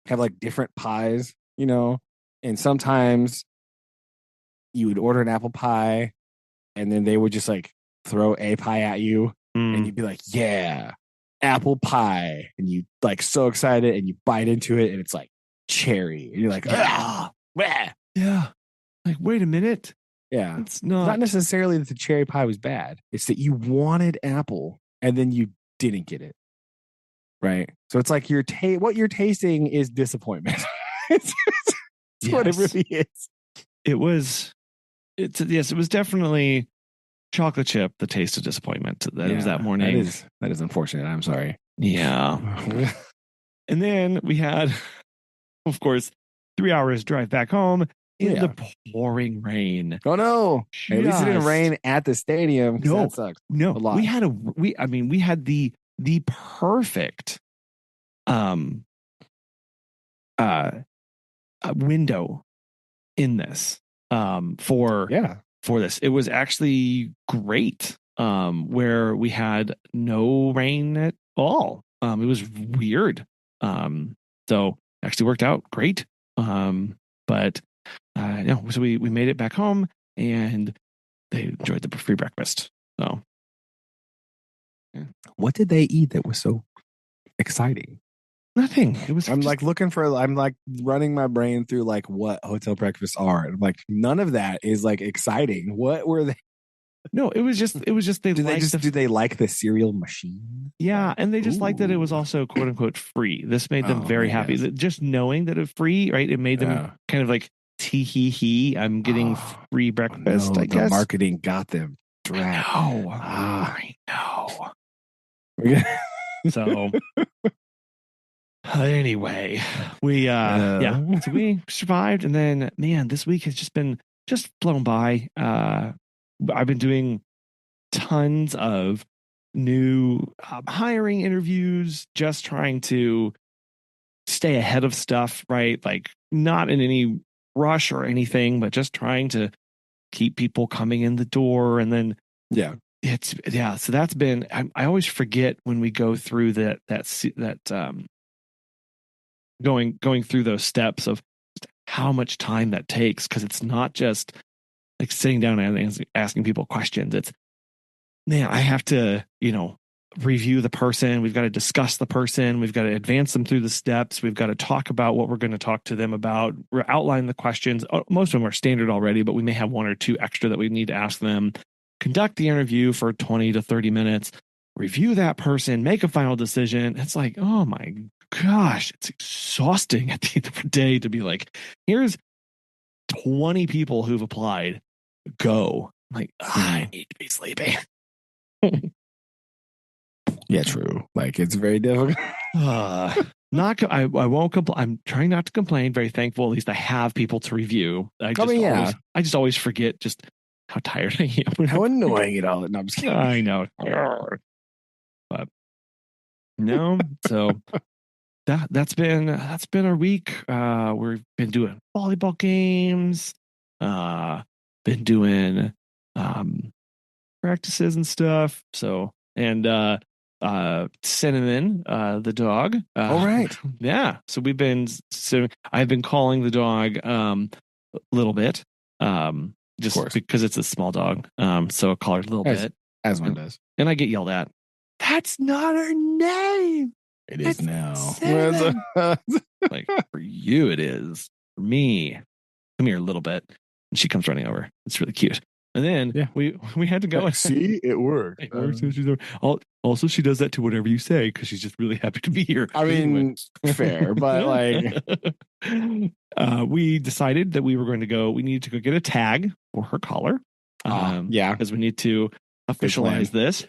Have like different pies, and sometimes you would order an apple pie and then they would just like throw a pie at you and you'd be like, yeah, apple pie. And you like so excited and you bite into it and it's like cherry. And you're like, yeah. Like, wait a minute. Yeah. It's not necessarily that the cherry pie was bad. It's that you wanted apple and then you didn't get it. Right. So it's like what you're tasting is disappointment. It's what it really is. It was definitely chocolate chip, the taste of disappointment. That was that morning. That is unfortunate. I'm sorry. Yeah. And then we had, of course, 3 hours drive back home in the pouring rain. Oh no. At least it didn't rain at the stadium. No, that sucks. No. We had the perfect window in this for this. It was actually great where we had no rain at all. It was weird. So actually worked out great. But so we made it back home and they enjoyed the free breakfast. So what did they eat that was so exciting? Nothing. It was. I'm like running my brain through like what hotel breakfasts are. And I'm like, none of that is like exciting. What were they? No, it was just do they like the cereal machine? Yeah, and they just liked that it was also quote unquote free. This made them very happy. Yes. Just knowing that it was free, right? It made them kind of like tee hee hee. I'm getting free breakfast. I guess the marketing got them. I know. So anyway, so we survived, and then this week has just flown by. I've been doing tons of new hiring interviews, just trying to stay ahead of stuff, right? Like not in any rush or anything, but just trying to keep people coming in the door. And then, so that's been, I always forget when we go through that going through those steps of how much time that takes. Cause it's not just like sitting down and asking people questions. It's, I have to, review the person. We've got to discuss the person. We've got to advance them through the steps. We've got to talk about what we're going to talk to them about. We're outlining the questions. Most of them are standard already, but we may have one or two extra that we need to ask them. Conduct the interview for 20 to 30 minutes. Review that person. Make a final decision. It's like, oh my gosh, it's exhausting at the end of the day to be like, here's 20 people who've applied. Go. I'm like, I need to be sleeping. Yeah, true. Like, it's very difficult. I won't complain. I'm trying not to complain. Very thankful. At least I have people to review. I just always forget just how tired I am. How annoying it all. No, I'm just kidding. I know. But no, so that's been our week. We've been doing volleyball games, been doing practices and stuff. So Cinnamon, the dog. All right. Yeah. So I've been calling the dog a little bit. Just because it's a small dog. So I'll call her a little bit. As one does. And I get yelled at. That's not her name. It is now. Like, for you, it is. For me, come here a little bit. And she comes running over. It's really cute. And then we had to go. See, it worked. It works. Also, she does that to whatever you say because she's just really happy to be here. I mean, fair, but like, we decided that we needed to go get a tag for her collar. Because we need to officialize this.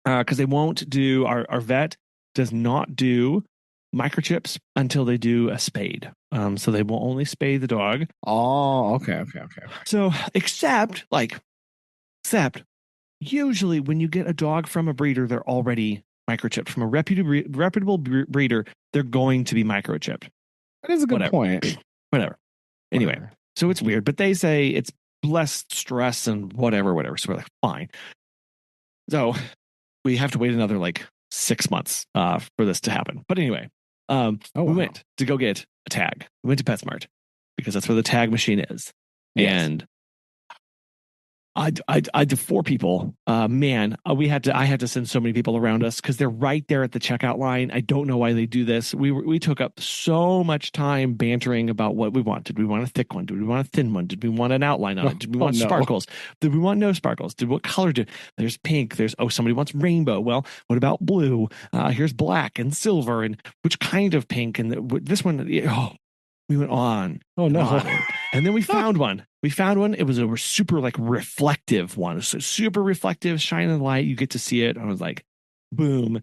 Because they won't do, our vet does not do microchips until they do a spade. So they will only spay the dog. Oh, okay. So except usually when you get a dog from a breeder, they're already microchipped. From a reputable breeder, they're going to be microchipped. That is a good point. Whatever. Anyway, so it's weird, but they say it's less stress and whatever. So we're like, fine. So we have to wait another 6 months for this to happen. But anyway, we went to go get a tag. We went to PetSmart because that's where the tag machine is. Yes. And I did 4 people. I had to send so many people around us because they're right there at the checkout line. I don't know why they do this. We took up so much time bantering about what we want. Did we want a thick one? Did we want a thin one? Did we want an outline on it? Did we want sparkles? Did we want no sparkles? What color there's pink? Somebody wants rainbow. Well, what about blue? Here's black and silver, and which kind of pink? And this one. We went on. Oh no! And then we found one. It was a super reflective one. So super reflective, shining light. You get to see it. I was like, boom.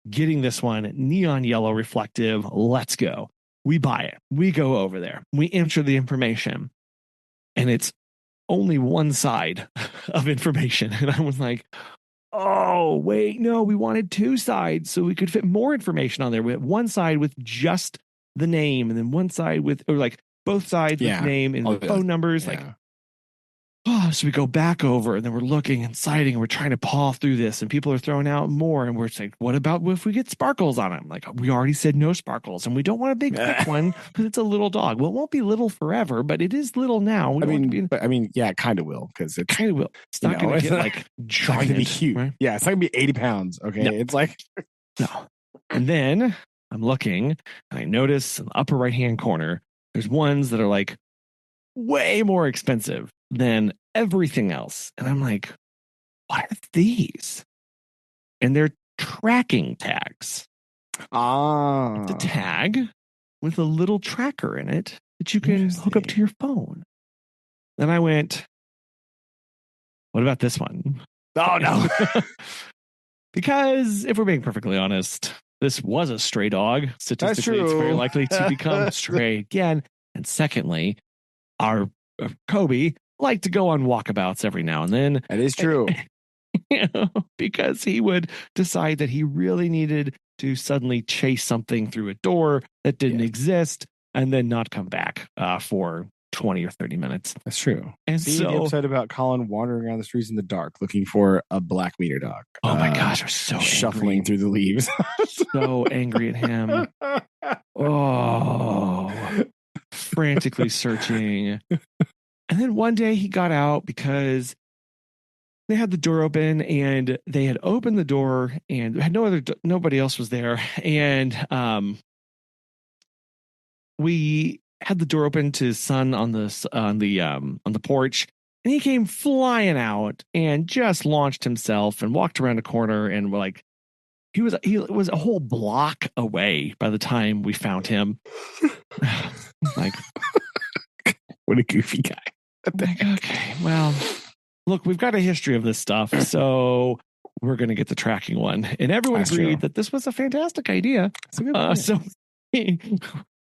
Getting this one, neon yellow reflective. Let's go. We buy it. We go over there. We enter the information. And it's only one side of information. And I was like, oh, wait, no, we wanted 2 sides so we could fit more information on there. We had one side with just the name, and then one side with, both sides with name and phone numbers. So we go back over, and then we're looking and citing, and we're trying to paw through this, and people are throwing out more, and we're saying, what about if we get sparkles on it? I'm like, we already said no sparkles, and we don't want a big thick one because it's a little dog. Well, it won't be little forever, but it is little now. It kind of will, because it kind of will. It's not going to get giant. Be huge. Right? Yeah, it's not going to be 80 pounds. Okay, no. It's no. And then I'm looking, and I notice in the upper right-hand corner, there's ones that are way more expensive than everything else. And I'm like, what are these? And they're tracking tags. It's a tag with a little tracker in it that you can hook up to your phone. Then I went, what about this one? Oh, no. Because if we're being perfectly honest, this was a stray dog. Statistically, it's very likely to become stray again. And secondly, our Kobe liked to go on walkabouts every now and then. That is true. Because he would decide that he really needed to suddenly chase something through a door that didn't exist and then not come back for 20 or 30 minutes. That's true. And so upset about Colin wandering around the streets in the dark looking for a black meter dog. Oh my gosh, I was so shuffling through the leaves. So angry at him. Oh, frantically searching. And then one day he got out because they had the door open, and they had opened the door and had nobody else was there. And we had the door open to Sun on the porch, and he came flying out and just launched himself and walked around a corner, and he was a whole block away by the time we found him. Like, what a goofy guy. Like, okay, well, look, we've got a history of this stuff, so we're going to get the tracking one. And everyone agreed that this was a fantastic idea. So we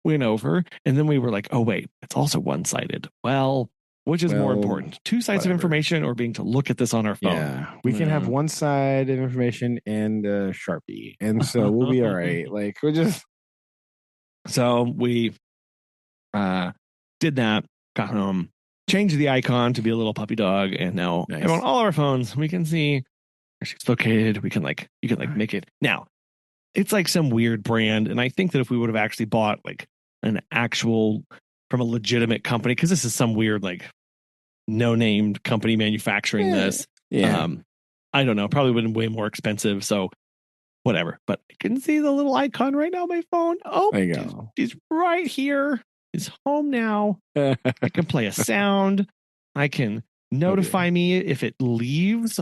went over, and then we were like, oh, wait, it's also one-sided. Well, which is more important? Two sides of information or being to look at this on our phone? Yeah, we can have one side of information and a Sharpie. And so we'll be all right. Like, we're just. So we did that, got home, changed the icon to be a little puppy dog, and now on all our phones we can see where she's located. We can you can make it. Now, it's like some weird brand, and I think that if we would have actually bought like an actual from a legitimate company, because this is some weird like no-named company manufacturing this. Yeah. I don't know, probably would have been way more expensive. So whatever. But I can see the little icon right now on my phone. Oh, there you go. She's right here. Is home now. I can play a sound. I can notify me if it leaves.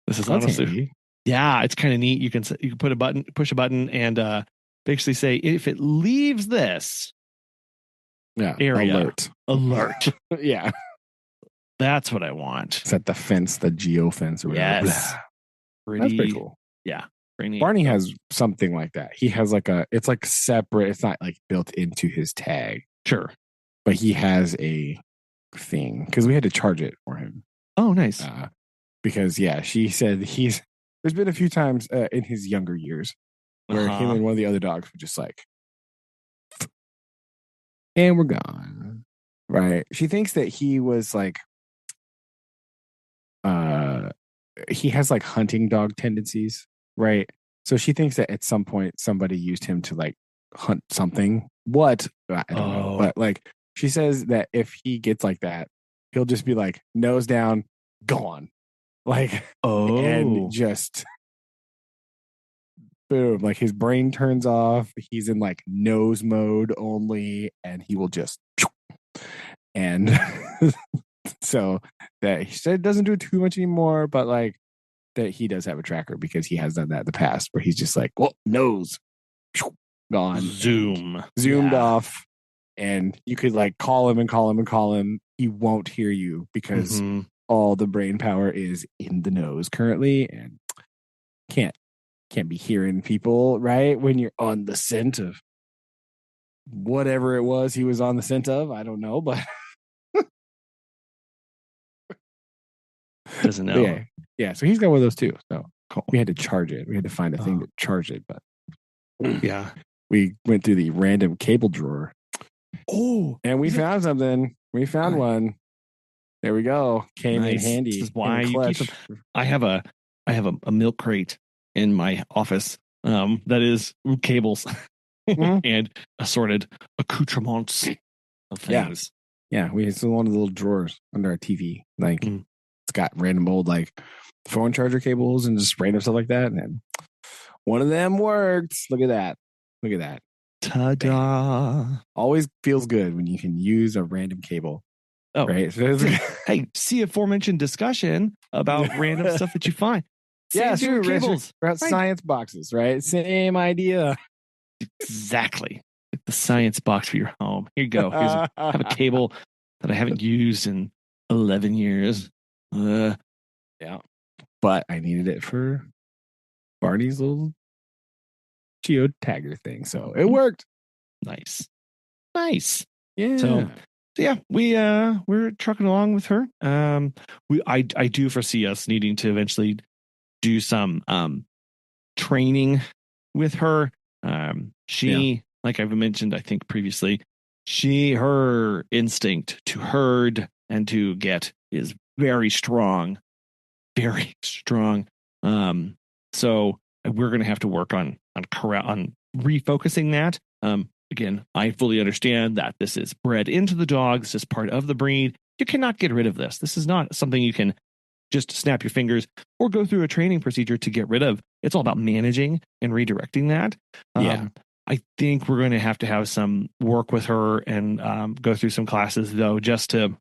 This is honestly, yeah, it's kind of neat. You can put a button, push a button, and basically say if it leaves this area, alert. Yeah, that's what I want. Set the fence, the geo fence, or whatever. Yes, that's pretty cool. Yeah. Barney has something like that. He has it's like separate. It's not like built into his tag. Sure. But he has a thing because we had to charge it for him. Oh, nice. Because she said there's been a few times in his younger years where him and one of the other dogs were just like, and we're gone. Right. She thinks that he was like, he has like hunting dog tendencies. Right. So she thinks that at some point somebody used him to like hunt something. What? I don't know. But like she says that if he gets like that, he'll just be like nose down, gone. Like, and just boom, like his brain turns off. He's in like nose mode only, and he will just and so that he said doesn't do it too much anymore, but like that he does have a tracker because he has done that in the past where he's just like, well, nose gone, zoomed off, and you could like call him and call him and call him. He won't hear you because all the brain power is in the nose currently, and can't be hearing people right when you're on the scent of whatever it was he was on the scent of. I don't know, but doesn't know. Yeah, so he's got one of those too. So we had to charge it. We had to find a thing to charge it, but yeah, we went through the random cable drawer. And we found something. We found one. There we go. Came in handy. This is why you keep them. I have a milk crate in my office that is cables and assorted accoutrements of things. Yeah, it's one of the little drawers under our TV. Like it's got random old like phone charger cables and just random stuff like that. And then one of them worked. Look at that. Ta-da. Always feels good when you can use a random cable. Oh, right. Hey, see aforementioned discussion about random stuff that you find. Yeah, true. Cables. Science boxes, right? Same idea. Exactly. Like the science box for your home. Here you go. I have a cable that I haven't used in 11 years. Yeah. But I needed it for Barney's little geotagger thing. So it worked. Nice. Yeah. So yeah, we're trucking along with her. I do foresee us needing to eventually do some training with her. She, like I've mentioned, I think previously, her instinct to herd and to get is very strong. So we're going to have to work on refocusing that. Again, I fully understand that this is bred into the dog. This is part of the breed. You cannot get rid of this. This is not something you can just snap your fingers or go through a training procedure to get rid of. It's all about managing and redirecting that. I think we're going to have some work with her and go through some classes though, just to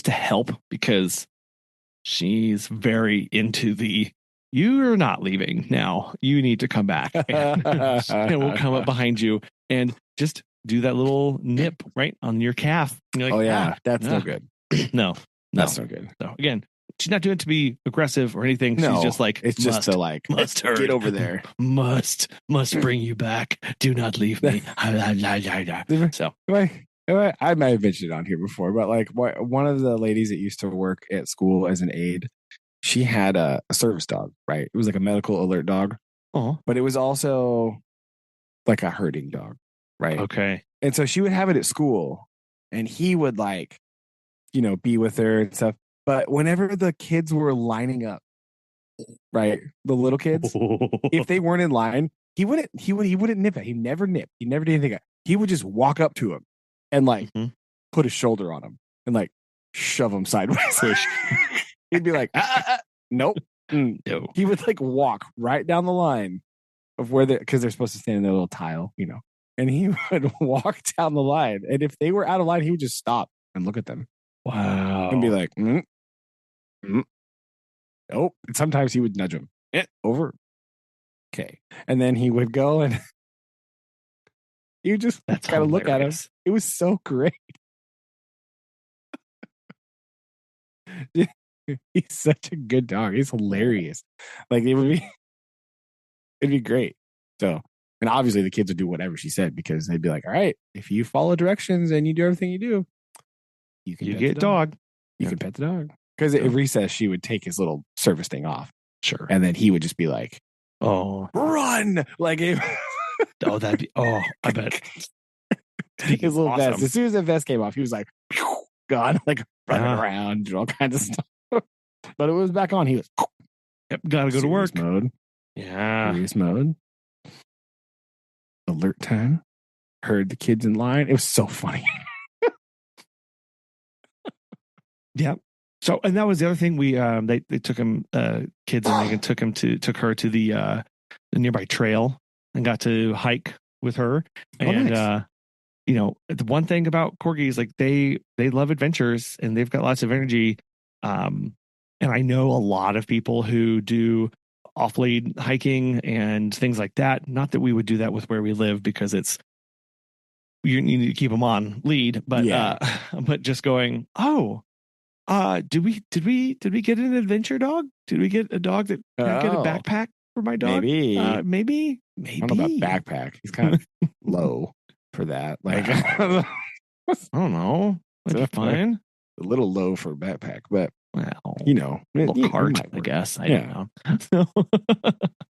help, because she's very into the you're not leaving now. You need to come back. And we'll come up behind you and just do that little nip right on your calf. And you're like, oh yeah, that's no good. No, that's no good. So again, she's not doing it to be aggressive or anything. No, she's just like, it's just to like, must get over there. Must bring you back. Do not leave me. So I might have mentioned it on here before, but like one of the ladies that used to work at school as an aide, she had a service dog, right? It was like a medical alert dog, but it was also like a herding dog, right? Okay. And so she would have it at school, and he would like, be with her and stuff. But whenever the kids were lining up, right, the little kids, if they weren't in line, he wouldn't nip it. He never nipped. He never did anything. He would just walk up to him and like put his shoulder on him and like shove him sideways. He'd be like, nope. No. He would like walk right down the line of where because they're supposed to stand in their little tile, and he would walk down the line. And if they were out of line, he would just stop and look at them. Wow. And be like, nope. And sometimes he would nudge him. Over. Okay. And then he would go and you just kind of look at him. It was so great. He's such a good dog. He's hilarious. Like it'd be great. So, and obviously the kids would do whatever she said because they'd be like, all right, if you follow directions and you do everything you do, you get dog. You can pet the dog. Because at recess, she would take his little service thing off. Sure. And then he would just be like, run! Like, that'd be, I bet. His little vest. As soon as the vest came off, he was like, gone, like running around, doing all kinds of stuff. But it was back on. He was, gotta go to work. Mode. Yeah. Serious mode. Alert time. Heard the kids in line. It was so funny. Yeah. So, and that was the other thing they took him, kids and Megan took her to the nearby trail and got to hike with her. And, nice. The one thing about corgis, like they love adventures and they've got lots of energy. And I know a lot of people who do off-lead hiking and things like that. Not that we would do that with where we live because you need to keep them on lead, but, but just going, did we get an adventure dog? Did we get a dog that get a backpack for my dog? Maybe. I don't know about backpack. He's kind of low for that. Like, I don't know. That's fine. A little low for a backpack, but well, a little cart, I guess. I don't know.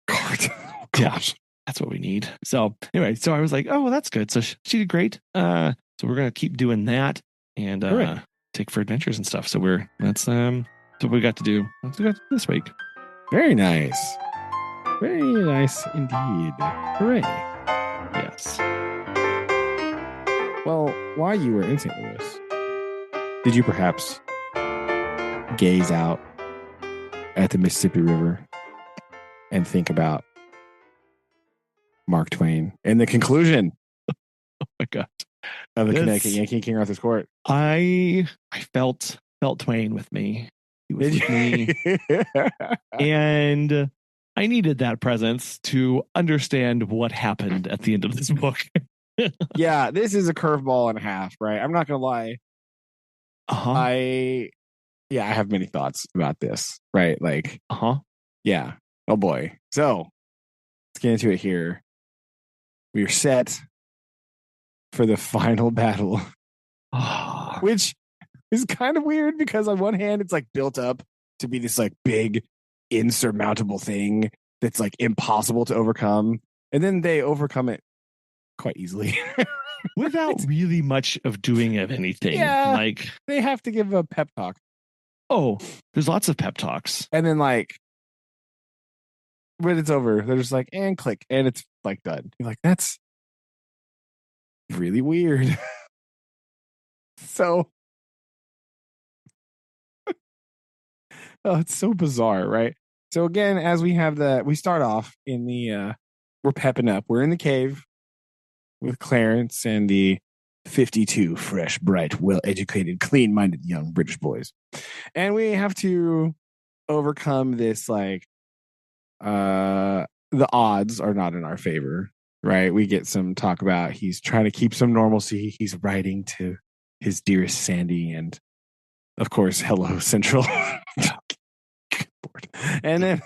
Cart. Gosh, that's what we need. So anyway, so I was like, oh, well, that's good. So she did great. So we're gonna keep doing that and take for adventures and stuff. So that's what we got to do. That's what we got this week. Very nice. Very nice indeed. Hooray. Yes. Well, while you were in St. Louis, did you perhaps gaze out at the Mississippi River and think about Mark Twain and the conclusion oh my God. of the Connecticut Yankee King Arthur's Court? I felt Twain with me. He was with me. And I needed that presence to understand what happened at the end of this book. Yeah, this is a curveball and a half, right? I'm not going to lie. I have many thoughts about this, right? Like, yeah. Oh boy. So let's get into it here. We are set for the final battle, which is kind of weird because on one hand, it's like built up to be this like big, insurmountable thing that's like impossible to overcome. And then they overcome it quite easily. Without really much of doing of anything. Yeah, like they have to give a pep talk. Oh, there's lots of pep talks. And then like when it's over, they're just like, and click, and it's like done. You're like, that's really weird. So it's so bizarre, right? So again, as we start off in the we're pepping up. We're in the cave with Clarence and the 52 fresh, bright, well-educated, clean-minded young British boys. And we have to overcome this like the odds are not in our favor, right? We get some talk about he's trying to keep some normalcy. He's writing to his dearest Sandy, and of course, hello Central. And then,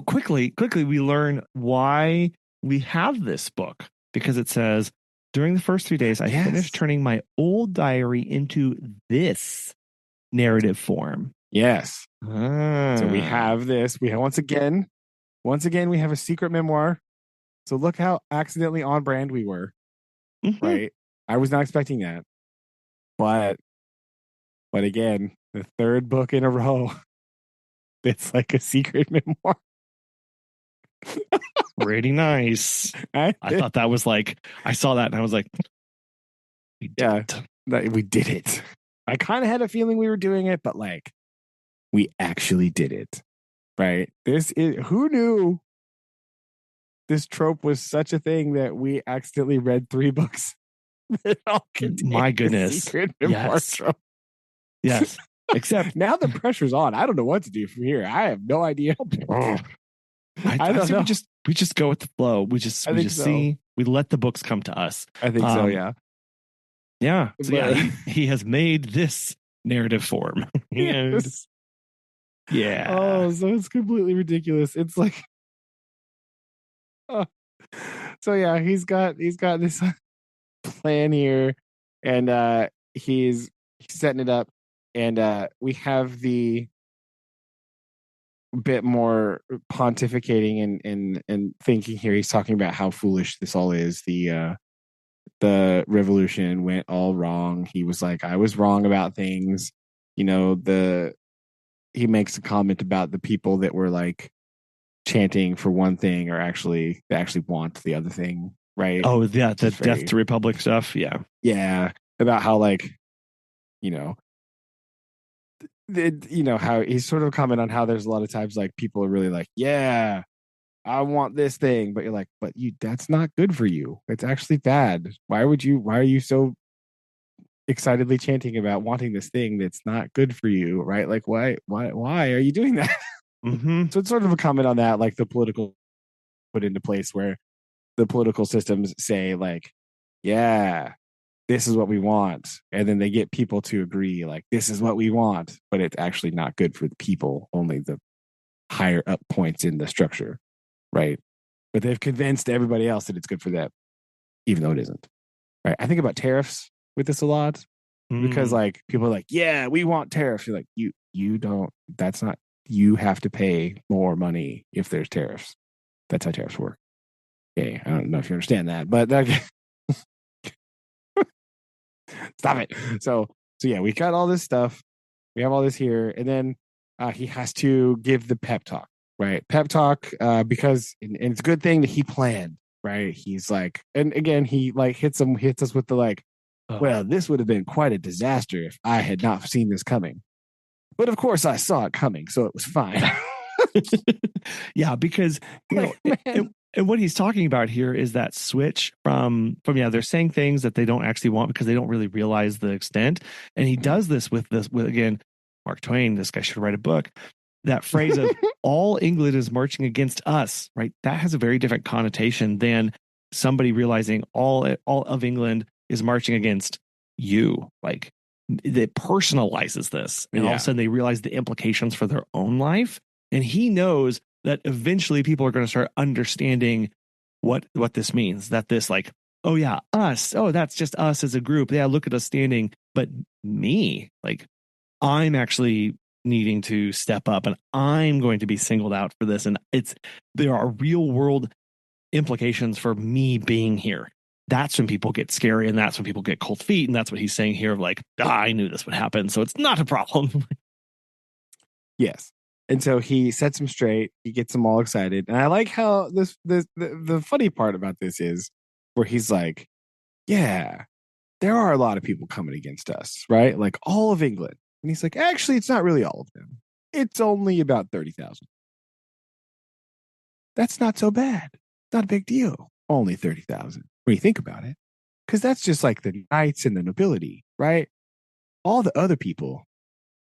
quickly, we learn why we have this book, because it says during the first 3 days, I finished turning my old diary into this narrative form. Yes. So we have this. We have once again, we have a secret memoir. So look how accidentally on brand we were, right? I was not expecting that, but again, the third book in a row, it's like a secret memoir. Pretty nice. I thought that was like, I saw that and I was like, we did it. I kind of had a feeling we were doing it, but like, we actually did it, right? Who knew this trope was such a thing that we accidentally read 3 books that all contain my goodness. secret memoir trope. Yes. Except now the pressure's on. I don't know what to do from here. I have no idea. I don't know. We just go with the flow. We just see, we let the books come to us. I think so. Yeah. Yeah. So he has made this narrative form. And yeah. Oh, so it's completely ridiculous. It's like, so yeah, he's got this plan here, and he's setting it up, and we have the bit more pontificating and thinking here. He's talking about how foolish this all is. The revolution went all wrong. He was like, I was wrong about things. You know, he makes a comment about the people that were like chanting for one thing they actually want the other thing, right? Oh yeah, the Death to Republic stuff. Yeah, about how, like, how he's sort of comment on how there's a lot of times like people are really like, yeah, I want this thing, but you're like, but that's not good for you. It's actually bad. Why are you so excitedly chanting about wanting this thing that's not good for you, right? Like, why are you doing that? So it's sort of a comment on that, like the political put into place where the political systems say like, yeah, this is what we want, and then they get people to agree like this is what we want, but it's actually not good for the people, only the higher up points in the structure, right? But they've convinced everybody else that it's good for them, even though it isn't, right? I think about tariffs with this a lot, because like people are like, yeah, we want tariffs. You're like, you don't, that's not, you have to pay more money if there's tariffs. That's how tariffs work. Okay, I don't know if you understand that, but stop it. So yeah, we got all this stuff. We have all this here, and then he has to give the pep talk, right? Pep talk, because and it's a good thing that he planned, right? He's like, and again, he like hits us with the like, well, this would have been quite a disaster if I had not seen this coming. But of course, I saw it coming, so it was fine. Yeah, because and what he's talking about here is that switch from they're saying things that they don't actually want because they don't really realize the extent. And he does this with again, Mark Twain. This guy should write a book. That phrase of all England is marching against us, right? That has a very different connotation than somebody realizing all of England is marching against you. Like, it personalizes this, and all of a sudden they realize the implications for their own life. And he knows that eventually people are going to start understanding what this means. That this, like, oh yeah, us. Oh, that's just us as a group. Yeah, look at us standing. But me, like, I'm actually needing to step up, and I'm going to be singled out for this. And there are real world implications for me being here. That's when people get scary, and that's when people get cold feet. And that's what he's saying here of like, I knew this would happen, so it's not a problem. Yes. And so he sets them straight. He gets them all excited. And I like how the funny part about this is where he's like, yeah, there are a lot of people coming against us, right? Like all of England. And he's like, actually, it's not really all of them. It's only about 30,000. That's not so bad. Not a big deal. Only 30,000 when you think about it. Because that's just like the knights and the nobility, right? All the other people,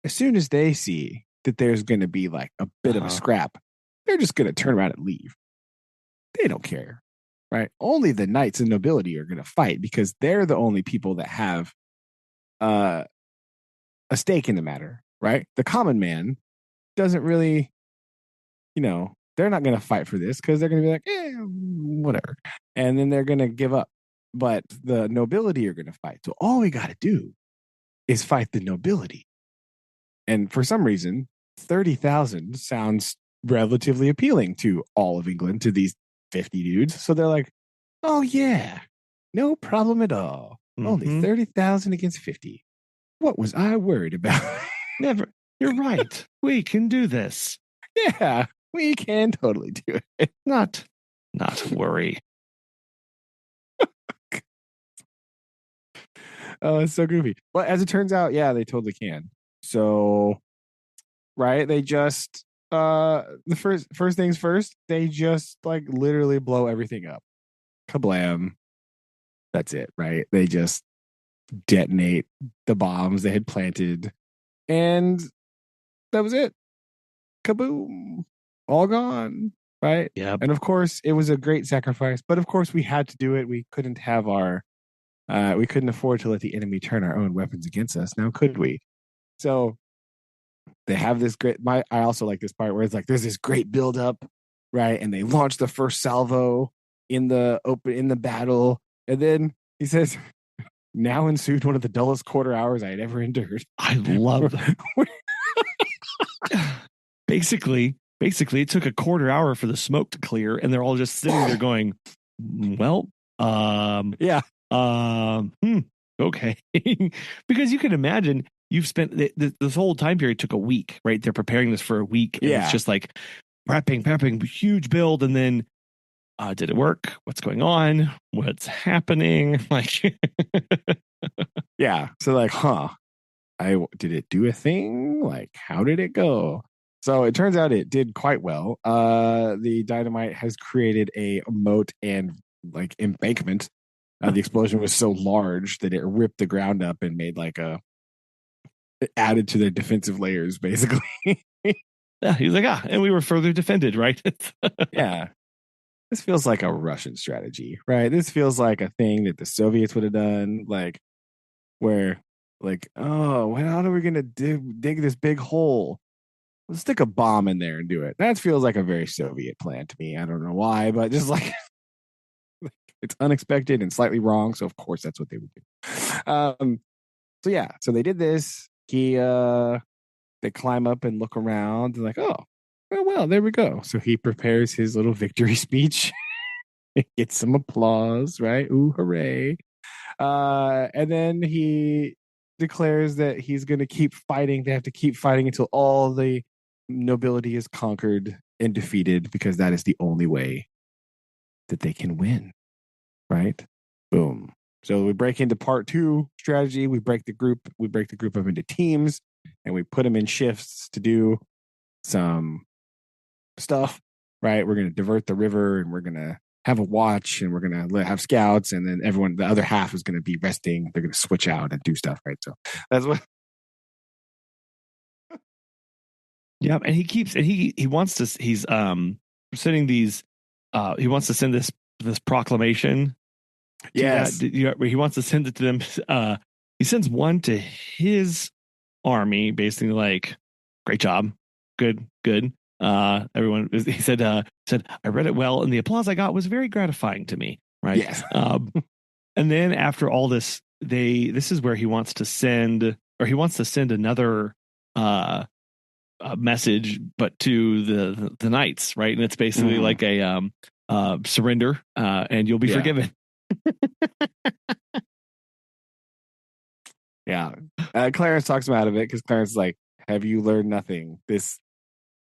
as soon as they see that there's going to be like a bit of a scrap, they're just going to turn around and leave. They don't care, right? Only the knights and nobility are going to fight because they're the only people that have a stake in the matter, right? The common man doesn't really, they're not going to fight for this because they're going to be like, whatever. And then they're going to give up. But the nobility are going to fight. So all we got to do is fight the nobility. And for some reason, 30,000 sounds relatively appealing to all of England, to these 50 dudes. So they're like, oh, yeah, no problem at all. Only 30,000 against 50. What was I worried about? Never. You're right. We can do this. Yeah, we can totally do it. Not worry. Oh, it's so goofy. Well, as it turns out, yeah, they totally can. So, right, they just the first things first, they just like literally blow everything up. Kablam. That's it, right? They just detonate the bombs they had planted, and that was it. Kaboom. All gone, right? Yeah. And of course, it was a great sacrifice, but of course we had to do it. We couldn't have we couldn't afford to let the enemy turn our own weapons against us. Now, could we? So they have this great. I also like this part where it's like there's this great build up, right? And they launch the first salvo in the battle, and then he says, "Now ensued one of the dullest quarter hours I had ever endured." I love that. Basically, it took a quarter hour for the smoke to clear, and they're all just sitting there going, "Well, yeah." Okay. Because you can imagine you've spent this whole time period took a week, right? They're preparing this for a week. And it's just like prepping, huge build. And then, did it work? What's going on? What's happening? Like, yeah. So like, did it do a thing? Like, how did it go? So it turns out it did quite well. The dynamite has created a moat and like embankment. The explosion was so large that it ripped the ground up and made like it added to their defensive layers, basically. Yeah, he's like, and we were further defended, right? Yeah. This feels like a Russian strategy, right? This feels like a thing that the Soviets would have done, like where, like, oh, how are we gonna dig this big hole? Let's stick a bomb in there and do it. That feels like a very Soviet plan to me. I don't know why, but just like it's unexpected and slightly wrong. So of course that's what they would do. So yeah, so they did this. They climb up and look around and like, oh, well, there we go. So he prepares his little victory speech. Gets some applause, right? Ooh, hooray. And then he declares that he's going to keep fighting. They have to keep fighting until all the nobility is conquered and defeated because that is the only way that they can win, right? Boom. So we break into part 2 strategy. We break the group up into teams, and we put them in shifts to do some stuff, right? We're going to divert the river, and we're going to have a watch, and we're going to have scouts, and then the other half is going to be resting. They're going to switch out and do stuff, right? So that's what. Yeah, and he wants to. He's sending these. He wants to send this proclamation. Yes, he wants to send it to them. He sends one to his army, basically like, "Great job, good." Everyone, he said, "I read it well, and the applause I got was very gratifying to me." Right. Yes. And then after all this, this is where he wants to send another message, but to the knights, right? And it's basically like a surrender, and you'll be forgiven. Yeah. Clarence talks him out of it because Clarence is like, have you learned nothing? That's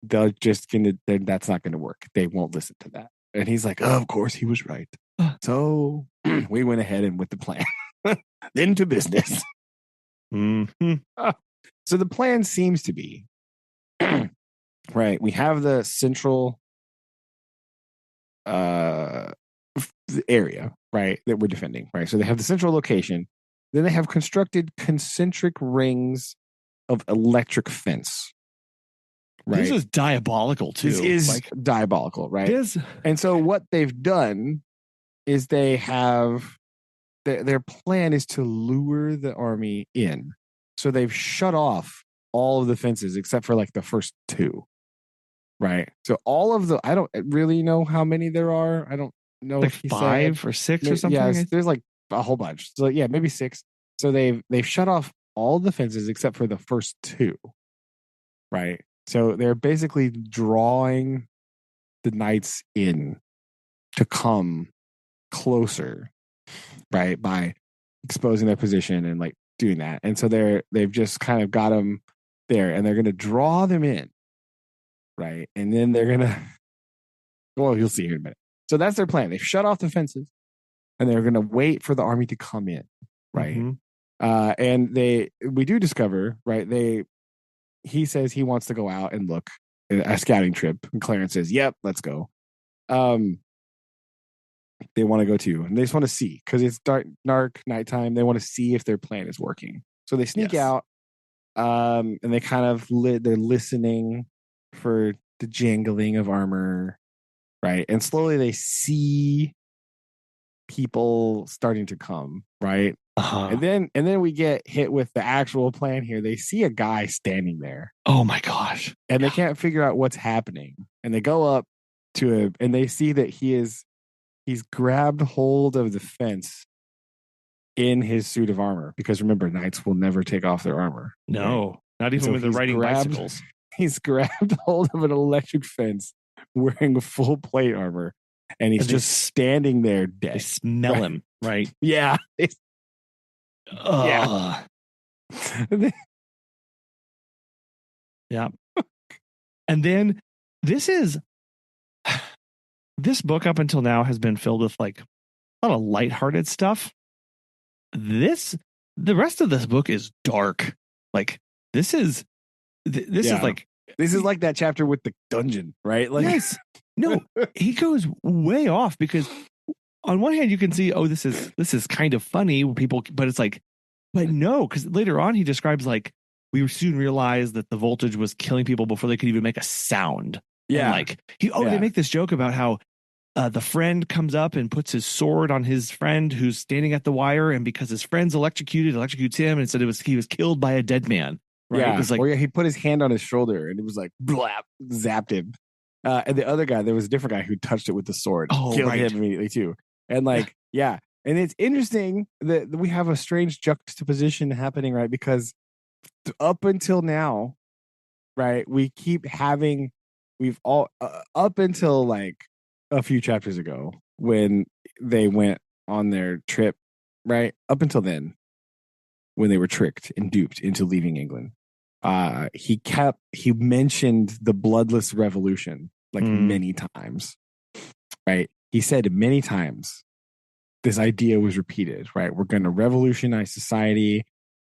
not gonna work. They won't listen to that. And he's like, oh, of course he was right. So we went ahead and with the plan. Then to business. So the plan seems to be right. We have the central area, right, that we're defending, right? So they have the central location. Then they have constructed concentric rings of electric fence, Right. This is diabolical too. This is diabolical, right? And so what they've done is they have their plan is to lure the army in. So they've shut off all of the fences except for like the first two. Right. So all of I don't really know how many there are. I don't know like if he 5 said, or 6 or something. Yeah, there's like a whole bunch. So yeah, maybe 6. So they've shut off all the fences except for the first 2. Right. So they're basically drawing the knights in to come closer, right, by exposing their position and like doing that. And so they've just kind of got them there, and they're going to draw them in, right, and then they're going to, well, you'll see here in a minute. So that's their plan. They've shut off the fences, and they're going to wait for the army to come in, right. And we do discover, right, he says he wants to go out and look a scouting trip, and Clarence says, "Yep, let's go." They want to go too, and they just want to see because it's dark nighttime. They want to see if their plan is working, so they sneak out, and they kind of they're listening for the jangling of armor, right? And slowly they see people starting to come, right? And then we get hit with the actual plan here. They see a guy standing there. Oh my gosh! And they can't figure out what's happening, and they go up to him, and they see that he's grabbed hold of the fence in his suit of armor, because remember, knights will never take off their armor. No, right? Not even when they're riding bicycles. He's grabbed hold of an electric fence wearing full plate armor, and he's just standing there dead. They smell him, right? Yeah. Yeah. Yeah. And then this book up until now has been filled with like a lot of lighthearted stuff. The rest of this book is dark. Like this is like that chapter with the dungeon, right? Like, yes. No, he goes way off, because on one hand you can see, oh, this is kind of funny people, but it's like, but no, because later on he describes like, we soon realized that the voltage was killing people before they could even make a sound. Yeah. And like they make this joke about how the friend comes up and puts his sword on his friend who's standing at the wire, and because his friend's electrocutes him, and said he was killed by a dead man. Right? Yeah. It was like, he put his hand on his shoulder and it was like blap, zapped him. And the other guy, there was a different guy who touched it with the sword, killed him immediately too. And like, yeah. And it's interesting that we have a strange juxtaposition happening, right? Because up until now, right, we've all up until like a few chapters ago when they went on their trip, right? Up until then, when they were tricked and duped into leaving England, he mentioned the bloodless revolution like many times, right? He said many times this idea was repeated, right? We're going to revolutionize society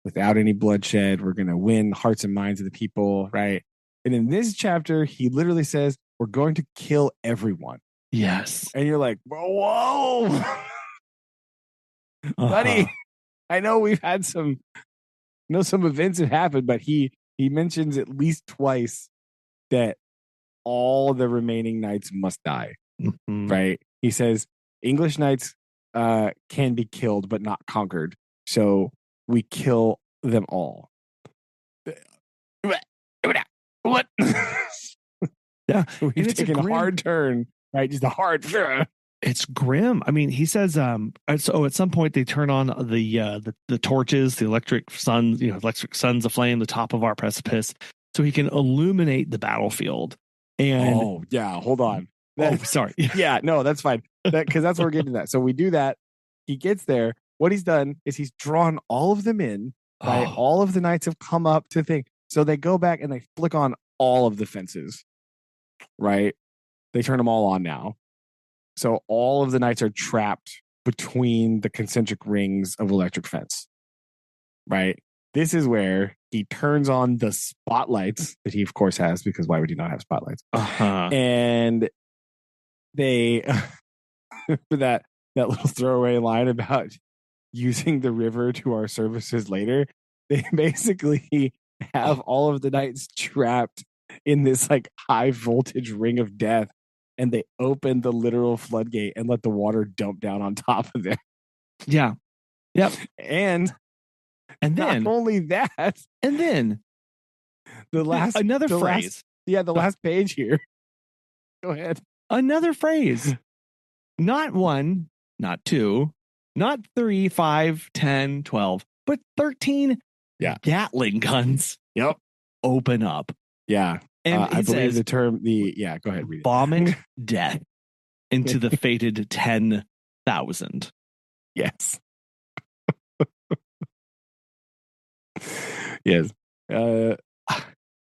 without any bloodshed. We're going to win hearts and minds of the people, right? And in this chapter, he literally says, we're going to kill everyone. Yes. And you're like, whoa, buddy. I know we've had some events have happened, but he mentions at least twice that all the remaining knights must die, right? He says English knights can be killed but not conquered, so we kill them all. What? Yeah, we've taken a hard turn, right? Just a hard. It's grim. I mean, he says, so at some point they turn on the torches, the electric suns, electric suns aflame, the top of our precipice, so he can illuminate the battlefield. And hold on. Sorry. Yeah, no, that's fine. Because that's where we're getting to that. So we do that. He gets there. What he's done is he's drawn all of them in. Right, all of the knights have come up to think. So they go back and they flick on all of the fences. Right, they turn them all on now. So all of the knights are trapped between the concentric rings of electric fence. Right, this is where he turns on the spotlights that he of course has, because why would he not have spotlights? And they for that little throwaway line about using the river to our services later, they basically have all of the knights trapped in this like high voltage ring of death, and they open the literal floodgate and let the water dump down on top of them. Yeah. Yep. And then not only that, and then the last phrase. The last page here. Go ahead. Another phrase. Not 1, not 2, not 3, 5, 10, 12, but 13 Gatling guns. Yep. Open up. Yeah. And I believe the term, go ahead, read it. Vomit death into the fated 10,000. Yes. Yes.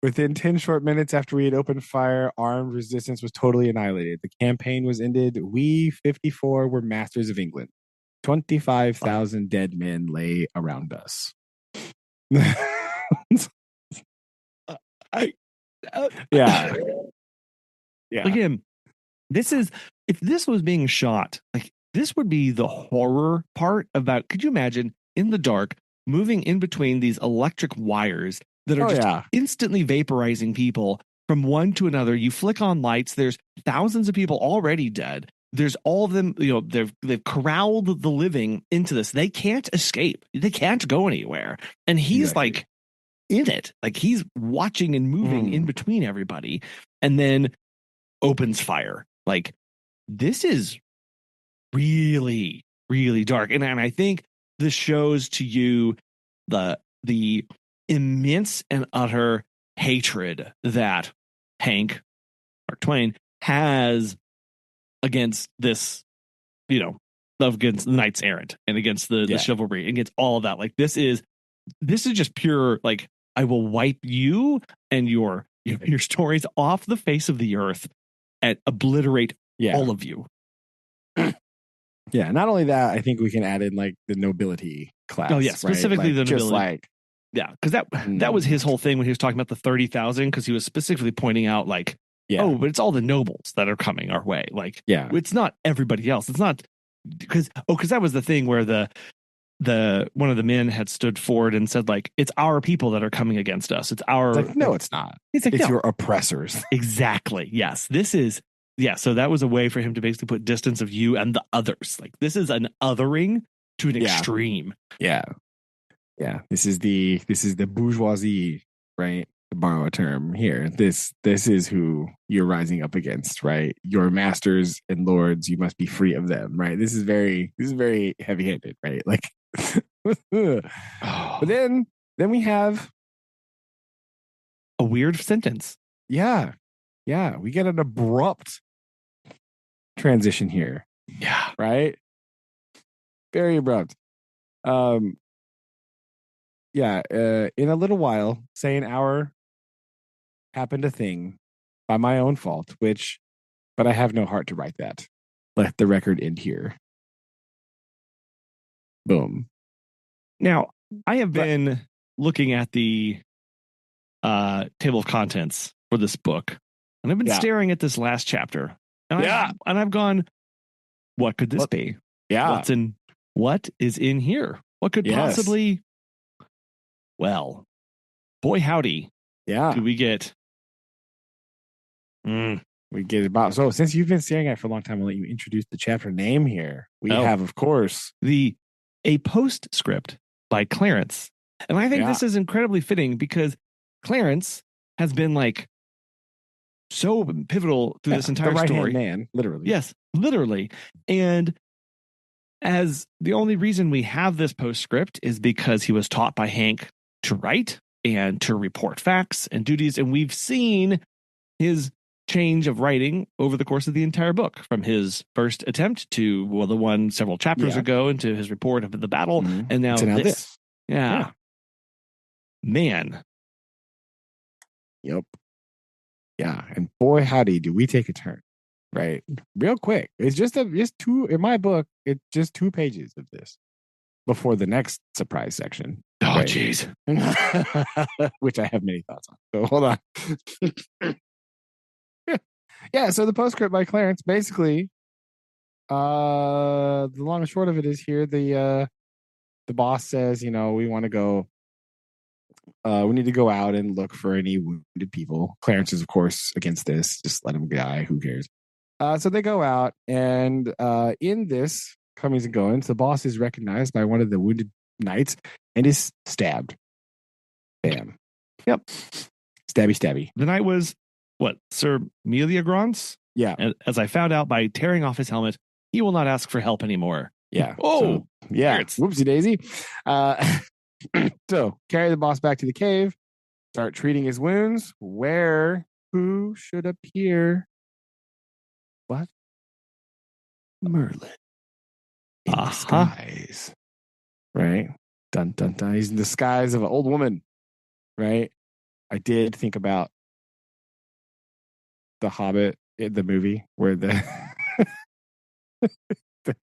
Within 10 short minutes after we had opened fire, armed resistance was totally annihilated. The campaign was ended. We, 54, were masters of England. 25,000 dead men lay around us. Yeah. Again, if this was being shot, like this would be the horror part about, could you imagine in the dark moving in between these electric wires that are just instantly vaporizing people from one to another? You flick on lights, there's thousands of people already dead. There's all of them, they've corralled the living into this. They can't escape. They can't go anywhere. And he's like in it, like he's watching and moving in between everybody, and then opens fire. Like this is really, really dark. And I think this shows to you the immense and utter hatred that Hank, Mark Twain, has against this, against the Knights Errant and against the chivalry, against all of that. Like this is just pure, like, I will wipe you and your stories off the face of the earth and obliterate all of you. Yeah, not only that, I think we can add in like the nobility class. Oh yeah, specifically right? the nobility. Because that was his whole thing when he was talking about the 30,000, because he was specifically pointing out like, oh, but it's all the nobles that are coming our way. Like, it's not everybody else. It's not because that was the thing where the one of the men had stood forward and said like, it's our people that are coming against us. It's our no, it's not. It's like, it's no. your oppressors. Exactly. Yes. This is. Yeah, so that was a way for him to basically put distance of you and the others. Like this is an othering to an extreme. Yeah. This is the bourgeoisie, right? To borrow a term here. This is who you're rising up against, right? Your masters and lords, you must be free of them, right? This is very heavy-handed, right? Like, but then we have a weird sentence. Yeah, we get an abrupt transition here. Yeah. Right? Very abrupt. In a little while, say an hour, happened a thing by my own fault, but I have no heart to write that. Let the record end here. Boom. Now, I have been looking at the table of contents for this book, and I've been staring at this last chapter. And I've gone, what could this be? Yeah. What is in here? What could possibly? Well, boy howdy. Yeah. Do we get? We get about, so since you've been staring at it for a long time, I'll let you introduce the chapter name here. We have, of course, a postscript by Clarence. And I think this is incredibly fitting because Clarence has been like so pivotal through this entire story. Man, literally. Yes, literally. And as the only reason we have this postscript is because he was taught by Hank to write and to report facts and duties. And we've seen his change of writing over the course of the entire book, from his first attempt to the one several chapters ago, into his report of the battle, and now this. Yeah. Man. Yep. Yeah, and boy howdy, do we take a turn, right? Real quick. It's just two, in my book, it's just 2 pages of this before the next surprise section. Oh, jeez. Which I have many thoughts on. So hold on. Yeah, so the postscript by Clarence, basically, the long and short of it is here, the boss says, we want to go we need to go out and look for any wounded people. Clarence is, of course, against this. Just let him die. Who cares? So they go out, and in this comings and goings, the boss is recognized by one of the wounded knights and is stabbed. Bam. Yep. Stabby, stabby. The knight was, what, Sir Meliagrance? Yeah. And as I found out by tearing off his helmet, he will not ask for help anymore. Yeah. Oh, so, yeah. Hurts. Whoopsie daisy. So carry the boss back to the cave, start treating his wounds. Who should appear? What? Merlin. In disguise. Right? Dun, dun, dun. He's in disguise of an old woman. Right? I did think about The Hobbit, the movie, where the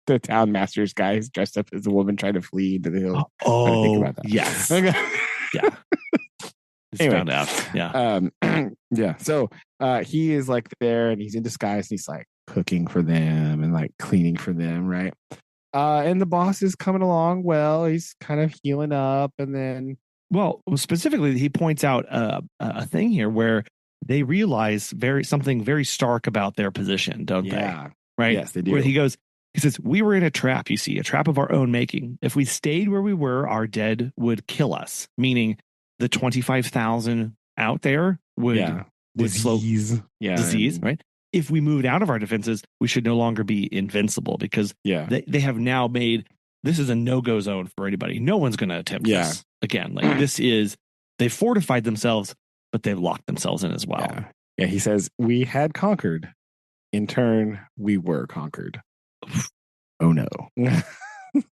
the town master's guy is dressed up as a woman trying to flee into the hills. Oh, think about that. Yes. Okay. Yeah. Anyway, found out. Yeah. Yeah. So he is like there and he's in disguise and he's like cooking for them and like cleaning for them, right? And the boss is coming along well. He's kind of healing up, and then specifically, he points out a thing here where they realize something very stark about their position, don't they? Right? Yes, they do. Where he says, we were in a trap, you see, a trap of our own making. If we stayed where we were, our dead would kill us, meaning the 25,000 out there would disease. Disease, right? If we moved out of our defenses, we should no longer be invincible because they have now made this is a no-go zone for anybody. No one's going to attempt this again. Like they fortified themselves, but they've locked themselves in as well. Yeah, he says, we had conquered. In turn, we were conquered. Oh no.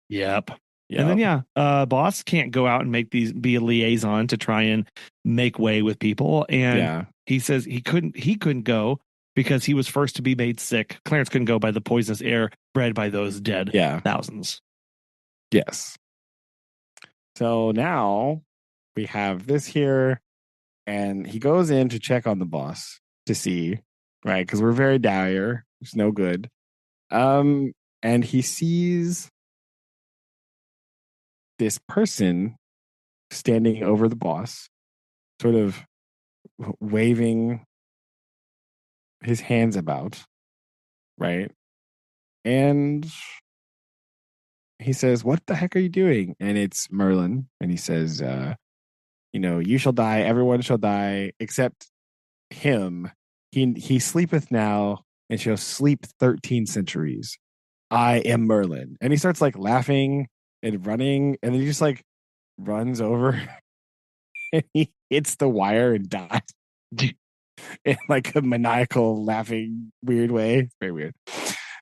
Yep. And then boss can't go out and be a liaison to try and make way with people. And he says he couldn't go because he was first to be made sick. Clarence couldn't go by the poisonous air bred by those dead thousands. Yes. So now we have this here, and he goes in to check on the boss to see, right? Because we're very dire. It's no good. And he sees this person standing over the boss, sort of waving his hands about, right? And he says, what the heck are you doing? And it's Merlin. And he says, you shall die. Everyone shall die except him. He sleepeth now and shall sleep 13 centuries. I am Merlin. And he starts like laughing and running. And then he just like runs over and he hits the wire and dies in like a maniacal laughing weird way. It's very weird.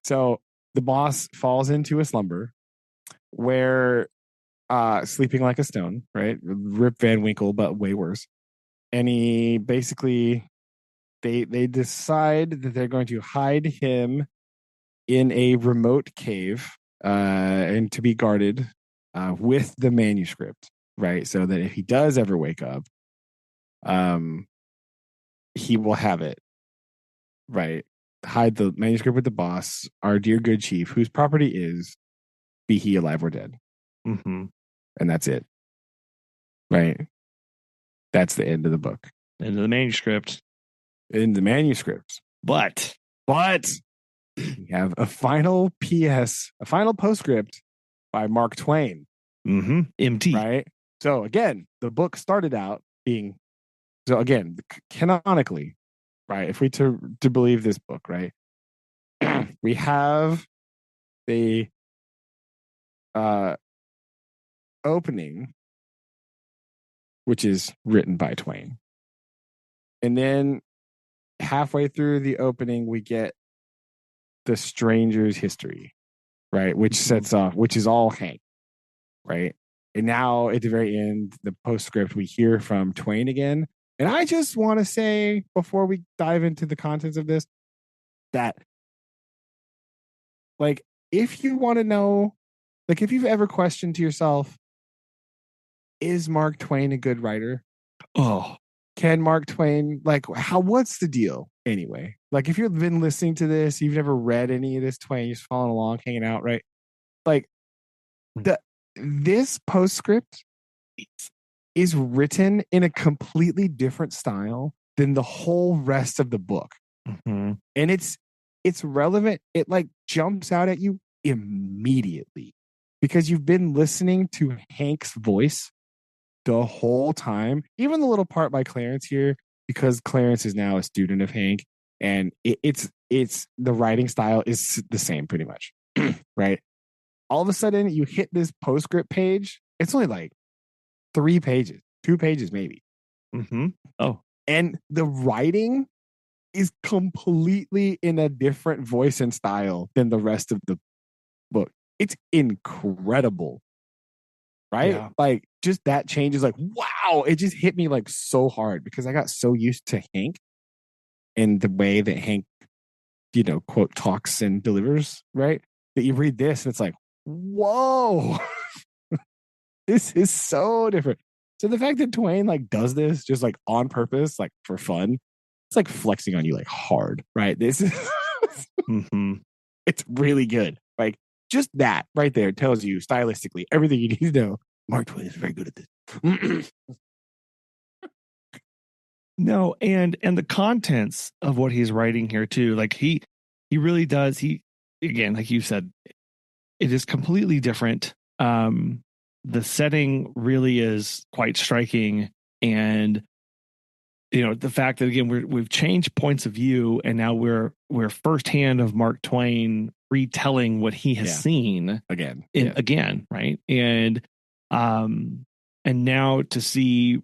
So the boss falls into a slumber where sleeping like a stone, right? Rip Van Winkle, but way worse. And he basically they decide that they're going to hide him in a remote cave and to be guarded with the manuscript, right? So that if he does ever wake up, he will have it, right? Hide the manuscript with the boss, our dear good chief, whose property is, be he alive or dead. Mm-hmm. And that's it. Right? That's the end of the book. End of the manuscript. In the manuscripts. But we have a final PS, a final postscript by Mark Twain. Mm-hmm. MT. Right? So again, the book started out being, so again, canonically, right? If we to believe this book, right? We have the opening, which is written by Twain. And then halfway through the opening, we get the stranger's history, right? Which sets off, which is all Hank, right? And now at the very end, the postscript, we hear from Twain again. And I just want to say, before we dive into the contents of this, that like, if you want to know, like, if you've ever questioned to yourself, is Mark Twain a good writer? Oh, can Mark Twain, like, what's the deal anyway? Like, if you've been listening to this, you've never read any of this Twain, you're just following along, hanging out, right? Like, this postscript is written in a completely different style than the whole rest of the book. Mm-hmm. And it's relevant. It like jumps out at you immediately because you've been listening to Hank's voice the whole time, even the little part by Clarence here, because Clarence is now a student of Hank, and it's the writing style is the same pretty much, right? All of a sudden, you hit this postscript page. It's only like 3 pages, 2 pages maybe. Mm-hmm. Oh, and the writing is completely in a different voice and style than the rest of the book. It's incredible. Right? yeah. Like just that change is like, wow, it just hit me like so hard because I got so used to Hank and the way that Hank, quote, talks and delivers, right? That you read this and it's like, whoa, this is so different. So the fact that Twain like does this just like on purpose, like for fun, it's like flexing on you like hard, right? This is Mm-hmm. It's really good. Like just that right there tells you stylistically everything you need to know. Mark Twain is very good at this. No, and the contents of what he's writing here too, like he really does. He, again, like you said, it is completely different. The setting really is quite striking, and the fact that again we've changed points of view, and now we're firsthand of Mark Twain retelling what he has seen again, again, right? And now to see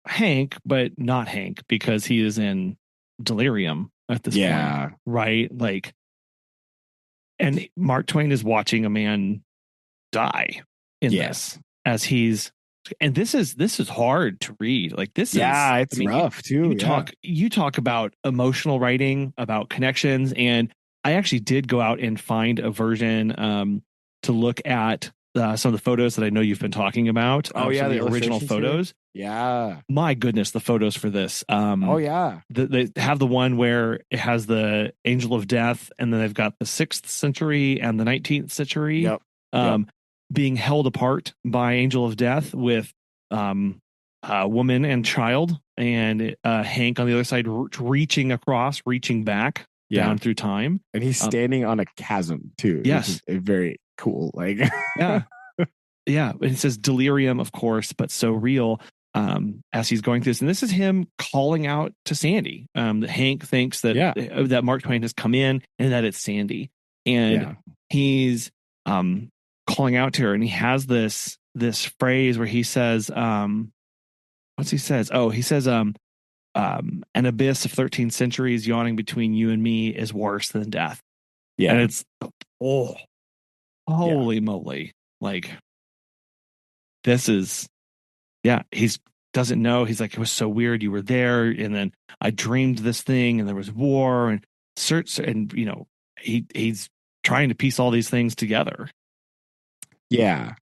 Hank, but not Hank because he is in delirium at this point, right? Like, and Mark Twain is watching a man die in this as he's, and this is hard to read. Like this is, it's rough too. You talk about emotional writing, about connections, and I actually did go out and find a version to look at some of the photos that I know you've been talking about. The original photos. Yeah. My goodness, the photos for this. They have the one where it has the Angel of Death, and then they've got the 6th century and the 19th century being held apart by Angel of Death with woman and child, and Hank on the other side reaching across, reaching back down through time. And he's standing on a chasm too. Yes. Which is very cool. Like yeah. And it says delirium, of course, but so real. As he's going through this, and this is him calling out to Sandy. That Hank thinks that Mark Twain has come in and that it's Sandy, and he's calling out to her, and he has this phrase where he says, what's he says? Oh, he says, an abyss of 13 centuries yawning between you and me is worse than death. Yeah, and it's holy moly, like this is. Yeah, he's doesn't know. He's like, it was so weird. You were there, and then I dreamed this thing, and there was war and search, and he's trying to piece all these things together. Yeah,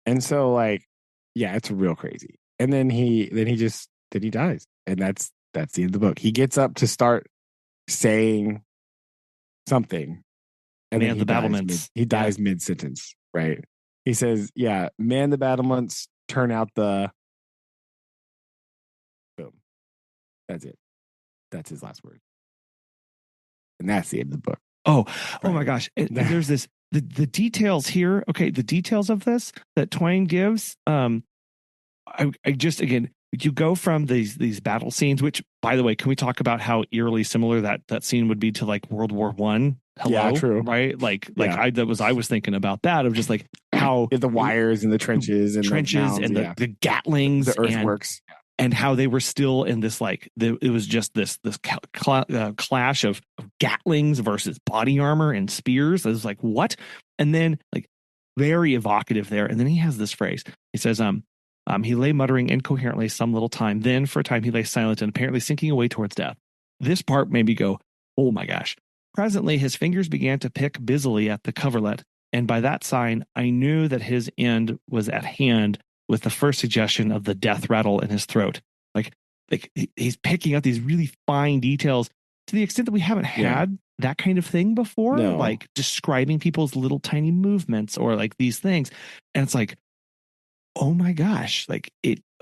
and so like, it's real crazy. And then he dies, and that's the end of the book. He gets up to start saying something, and then the battlements. He dies mid sentence, right? He says, man the battlements, turn out the. Boom. That's it. That's his last word. And that's the end of the book. Oh my gosh. There's this, the details here. Okay. The details of this that Twain gives. I just, again, you go from these battle scenes, which, by the way, can we talk about how eerily similar that scene would be to like World War One? Hello, yeah, true. Right? I was thinking about that of just like how the wires and the trenches and the Gatlings, the earthworks, and how they were still in this it was just this clash of Gatlings versus body armor and spears. It was like, what? And then like very evocative there. And then he has this phrase. He says, he lay muttering incoherently some little time. Then for a time he lay silent and apparently sinking away towards death. This part made me go, oh my gosh. Presently his fingers began to pick busily at the coverlet, and by that sign I knew that his end was at hand, with the first suggestion of the death rattle in his throat. Like he's picking up these really fine details to the extent that we haven't had that kind of thing before, like describing people's little tiny movements or like these things. And it's like, oh my gosh, like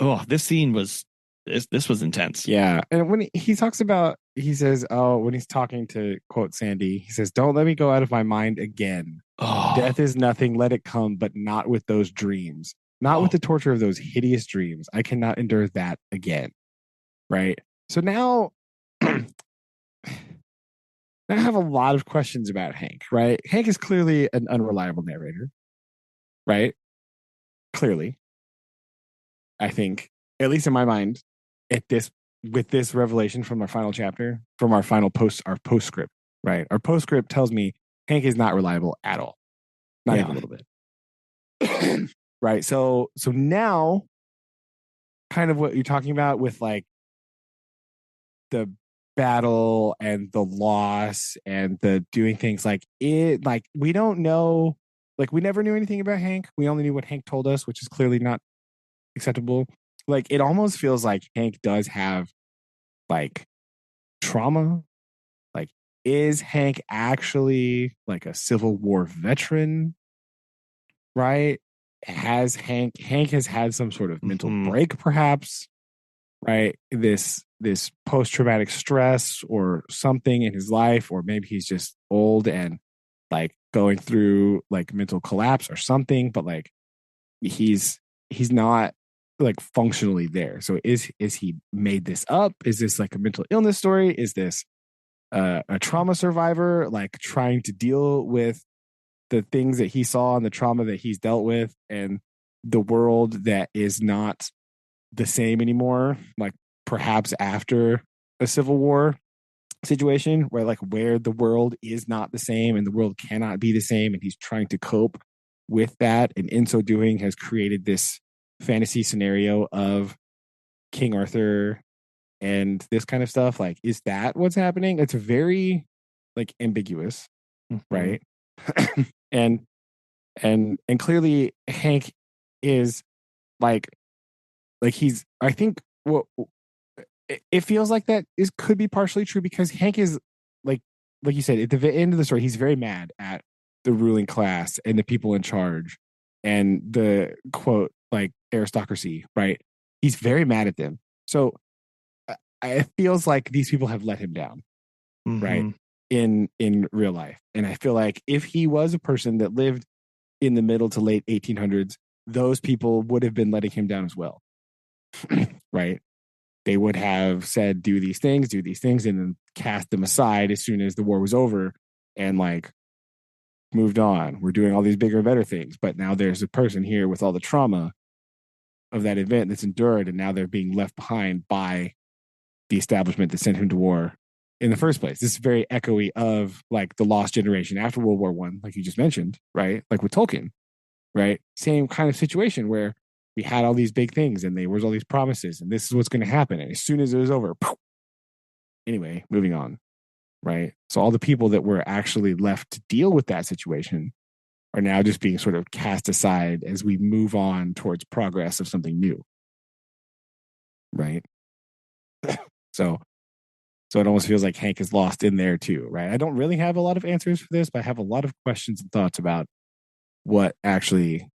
Oh, this scene was this was intense. Yeah. And when he talks about, he says, oh, when he's talking to quote Sandy, he says, don't let me go out of my mind again. Oh, Death is nothing. Let it come, but not with those dreams, not with the torture of those hideous dreams. I cannot endure that again. Right. So now, now I have a lot of questions about Hank, right? Hank is clearly an unreliable narrator, right? Clearly. I think, at least in my mind, at this with this revelation from our final chapter, from our postscript, right? Our postscript tells me Hank is not reliable at all. Not even a little bit. Right. So now kind of what you're talking about with like the battle and the loss and the doing things like it, like we don't know, like we never knew anything about Hank. We only knew what Hank told us, which is clearly not acceptable. Like it almost feels like Hank does have like trauma. Like, is Hank actually like a Civil War veteran? Right? Hank has had some sort of mental break, perhaps, right? This post-traumatic stress or something in his life, or maybe he's just old and like going through like mental collapse or something, but like he's not like functionally there. So is he made this up? Is this like a mental illness story? Is this a trauma survivor like trying to deal with the things that he saw and the trauma that he's dealt with and the world that is not the same anymore, like perhaps after a civil war situation where the world is not the same and the world cannot be the same, and he's trying to cope with that, and in so doing has created this fantasy scenario of King Arthur and this kind of stuff. Like, is that what's happening? It's very like ambiguous, right? and clearly Hank is like he's, I think, well, it feels like that could be partially true because Hank is like you said at the end of the story, he's very mad at the ruling class and the people in charge and the quote like aristocracy, right? He's very mad at them. So it feels like these people have let him down, right? In real life. And I feel like if he was a person that lived in the middle to late 1800s, those people would have been letting him down as well. Right? They would have said, do these things, and then cast them aside as soon as the war was over and like moved on. We're doing all these bigger and better things. But now there's a person here with all the trauma of that event that's endured, and now they're being left behind by the establishment that sent him to war in the first place. This is very echoey of like the lost generation after World War One, like you just mentioned, right? Like with Tolkien, right? Same kind of situation where we had all these big things and there was all these promises and this is what's going to happen. And as soon as it was over, poof. Anyway, moving on, right? So all the people that were actually left to deal with that situation are now just being sort of cast aside as we move on towards progress of something new, right? So it almost feels like Hank is lost in there too, right? I don't really have a lot of answers for this, but I have a lot of questions and thoughts about what actually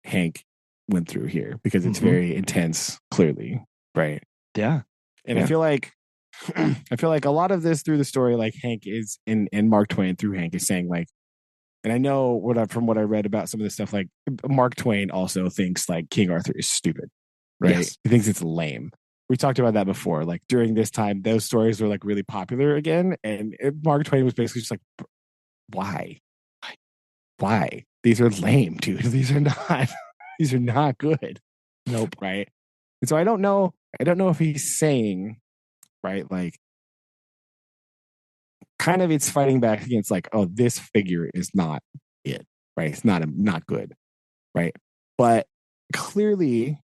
Hank went through here because it's very intense, clearly, right? Yeah. And I feel like a lot of this through the story, like Hank is in Mark Twain through Hank is saying like, and I know from what I read about some of this stuff, like Mark Twain also thinks like King Arthur is stupid, right? Yes. He thinks it's lame. We talked about that before. Like during this time, those stories were like really popular again. And Mark Twain was basically just like, why? These are lame, dude. These are not good. Nope. Right. And so I don't know if he's saying, right, like kind of it's fighting back against like, oh, this figure is not it, right? It's not good, right? But clearly,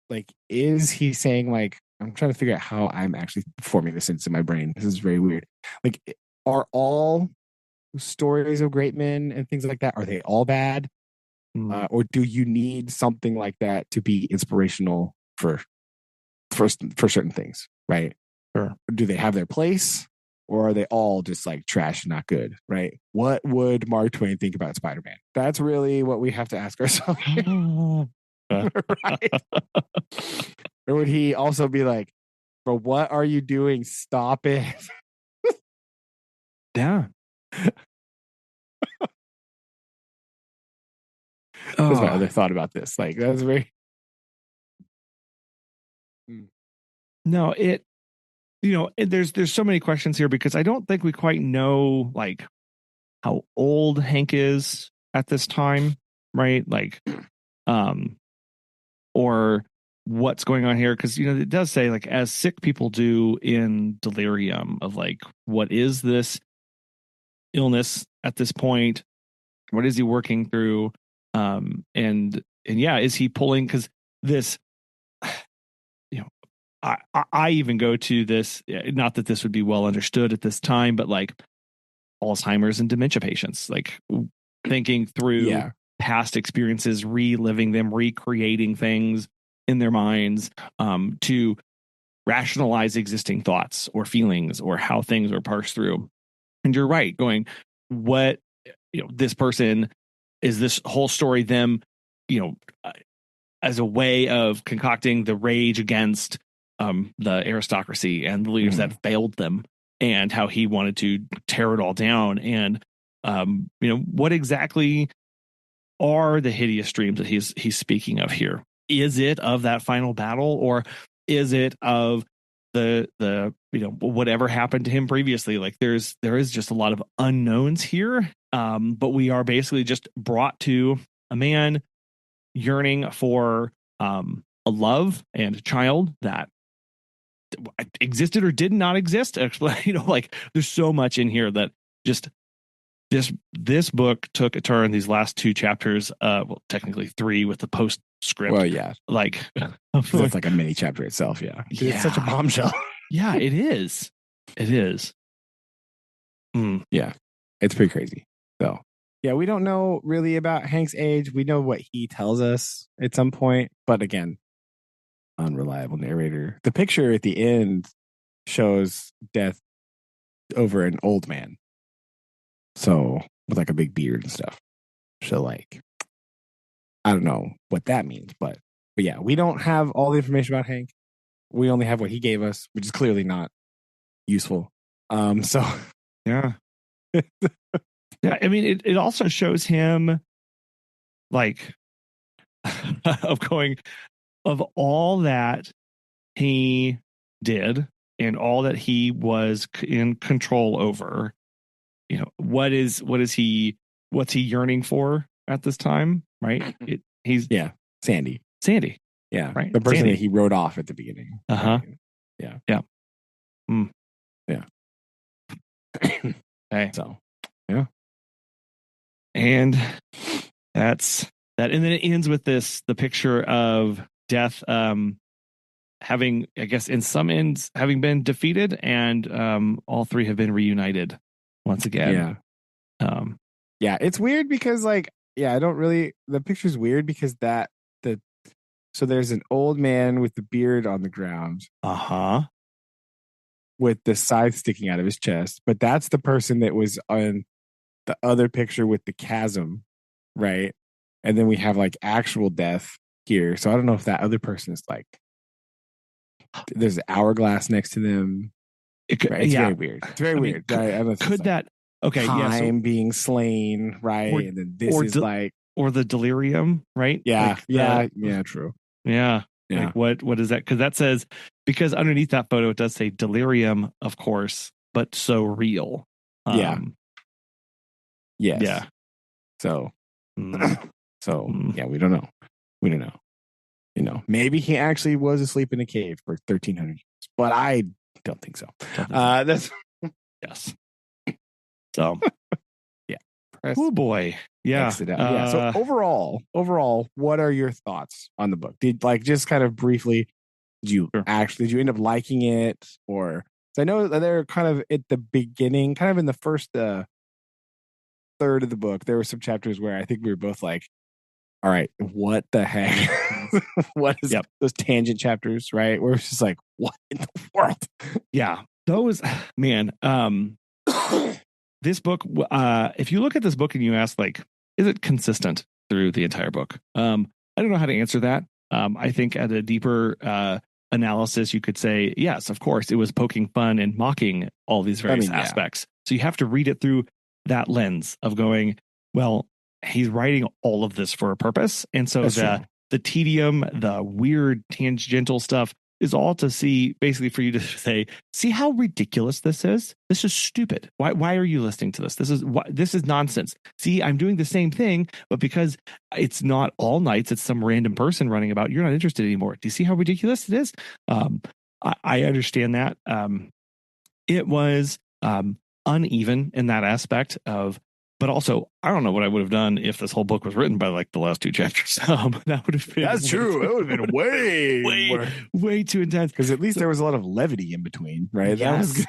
like, is he saying like, I'm trying to figure out how I'm actually forming this into my brain. This is very weird. Like, are all stories of great men and things like that, are they all bad? Or do you need something like that to be inspirational for certain things, right? Sure. Do they have their place? Or are they all just like trash and not good, right? What would Mark Twain think about Spider-Man? That's really what we have to ask ourselves. Right? Or would he also be like, "But what are you doing? Stop it!" Yeah. That's my other thought about this. Like, that's very. No, there's so many questions here because I don't think we quite know like how old Hank is at this time, right? Like, or what's going on here because it does say like as sick people do in delirium of like what is this illness at this point, what is he working through, and yeah, is he pulling because this I even go to this, not that this would be well understood at this time, but like Alzheimer's and dementia patients, like thinking through past experiences, reliving them, recreating things in their minds, to rationalize existing thoughts or feelings or how things are parsed through. And you're right, going, what, this person, is this whole story them, as a way of concocting the rage against the aristocracy and the leaders that failed them, and how he wanted to tear it all down. And what exactly are the hideous dreams that he's speaking of here? Is it of that final battle, or is it of the whatever happened to him previously? Like there is just a lot of unknowns here, but we are basically just brought to a man yearning for a love and a child that existed or did not exist. Like there's so much in here that just this book took a turn. These last two chapters, well, technically three with the postscript. Well, yeah, like that's like a mini chapter itself. Yeah, it's such a bombshell. Yeah, it is. It is. Yeah, it's pretty crazy. So yeah, we don't know really about Hank's age. We know what he tells us at some point, but again, unreliable narrator. The picture at the end shows death over an old man. So with like a big beard and stuff. So like, I don't know what that means, but yeah, we don't have all the information about Hank. We only have what he gave us, which is clearly not useful. So yeah. Yeah, I mean, it also shows him like of all that he did and all that he was in control over, what's he yearning for at this time, right? He's Sandy, yeah, right, the person Sandy that he wrote off at the beginning. Right? Yeah Hey. So yeah, and that's that, and then it ends with the picture of death having, I guess in some ends, having been defeated, and all three have been reunited once again. Yeah, it's weird because like, I don't really, the picture's weird because so there's an old man with the beard on the ground. With the scythe sticking out of his chest, but that's the person that was on the other picture with the chasm, right? And then we have like actual death here. So I don't know if that other person is like, there's an hourglass next to them. It's very weird. It's very weird. Could that time being slain, right? And then this is or the delirium, right? Yeah, true. Yeah. Like what is that? Because that says, because underneath that photo it does say delirium, of course, but so real. Yes. Yeah. So yeah, we don't know. Maybe he actually was asleep in a cave for 1,300 years, but I don't think so. That's yes. So yeah. Oh boy. Yeah. So overall, what are your thoughts on the book? Did just kind of briefly, did you end up liking it? Or I know that they're kind of at the beginning, kind of in the first third of the book, there were some chapters where I think we were both like, all right, what the heck? What is those tangent chapters, right? Where it's just like, what in the world? Yeah. Those, man, this book, if you look at this book and you ask, like, is it consistent through the entire book? I don't know how to answer that. I think at a deeper analysis, you could say, yes, of course, it was poking fun and mocking all these various aspects. So you have to read it through that lens of going, well, he's writing all of this for a purpose. And so the tedium, the weird tangential stuff is all to see, basically for you to say, see how ridiculous this is. This is stupid. Why are you listening to this? This is nonsense. See, I'm doing the same thing, but because it's not all knights, it's some random person running about, you're not interested anymore. Do you see how ridiculous it is? I understand that. It was uneven in that aspect of, but also, I don't know what I would have done if this whole book was written by like the last 2 chapters. That would have been. That's true. It would have been way too intense. Because at least there was a lot of levity in between, right? Yes. That was good.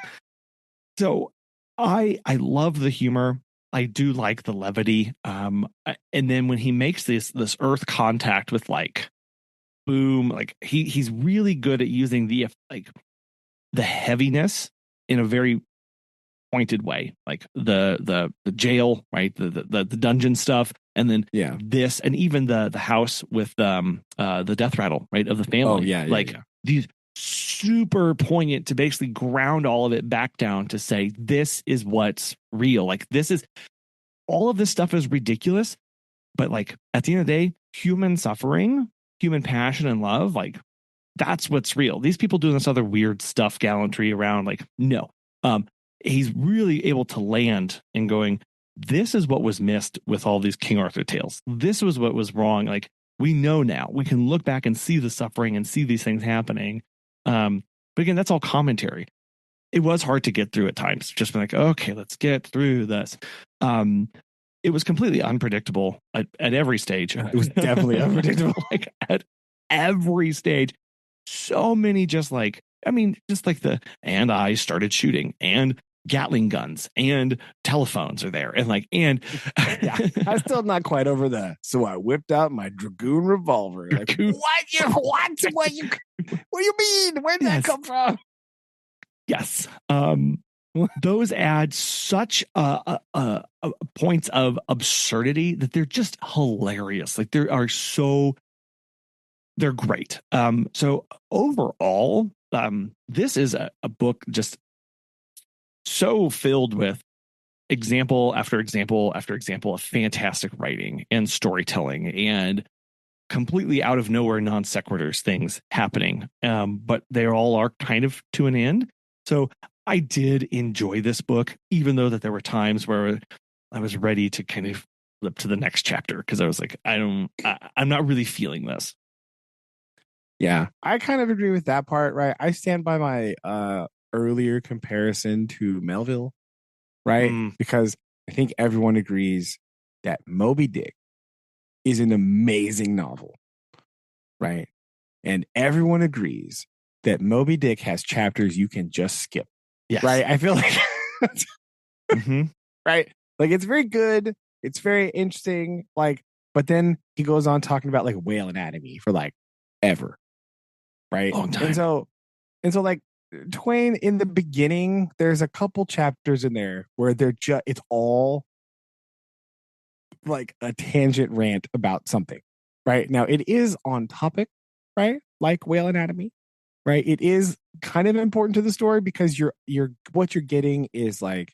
So I love the humor. I do like the levity. And then when he makes this earth contact with like, boom, like he's really good at using the heaviness in a very pointed way, like the jail, right, the dungeon stuff, and then this, and even the house with the death rattle, right, of the family. These super poignant to basically ground all of it back down to say this is what's real. Like this is all of this stuff is ridiculous, but like at the end of the day, human suffering, human passion and love, like that's what's real. These people doing this other weird stuff, gallantry around, like no. He's really able to land and going, this is what was missed with all these King Arthur tales. This was what was wrong. Like we know now, we can look back and see the suffering and see these things happening. But again, that's all commentary. It was hard to get through at times. Just been like, okay, let's get through this. It was completely unpredictable at every stage. It was definitely unpredictable. Like at every stage. So many just like and I started shooting and Gatling guns and telephones are there and I'm still not quite over so I whipped out my Dragoon revolver. Like, what do you mean? Where did that come from? Yes. Those add such points of absurdity that they're just hilarious. Like they're great. So overall, this is a book just so filled with example after example after example of fantastic writing and storytelling and completely out of nowhere non sequiturs things happening. But they all are kind of to an end. So I did enjoy this book, even though that there were times where I was ready to kind of flip to the next chapter because I was like, I'm not really feeling this. Yeah, I kind of agree with that part, right? I stand by my earlier comparison to Melville, right? Because I think everyone agrees that Moby Dick is an amazing novel, right? And everyone agrees that Moby Dick has chapters you can just skip, right? I feel like, right? Like it's very good. It's very interesting. Like, but then he goes on talking about like whale anatomy for like ever. Right. Long time. And so like Twain in the beginning, there's a couple chapters in there where it's all like a tangent rant about something. Right. Now it is on topic, right? Like whale anatomy. Right. It is kind of important to the story because what you're getting is like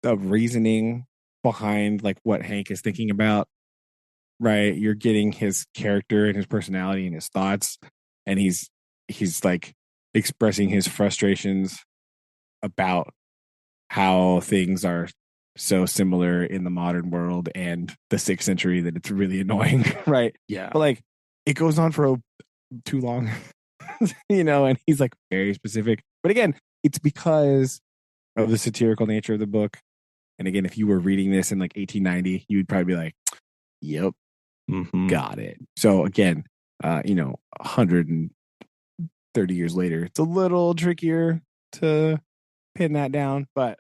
the reasoning behind like what Hank is thinking about. Right. You're getting his character and his personality and his thoughts. And he's like expressing his frustrations about how things are so similar in the modern world and the 6th century that it's really annoying, right? Yeah. But like it goes on for too long, and he's like very specific. But again, it's because of the satirical nature of the book. And again, if you were reading this in like 1890, you'd probably be like, yep, got it. So again, 130 years later, it's a little trickier to pin that down, but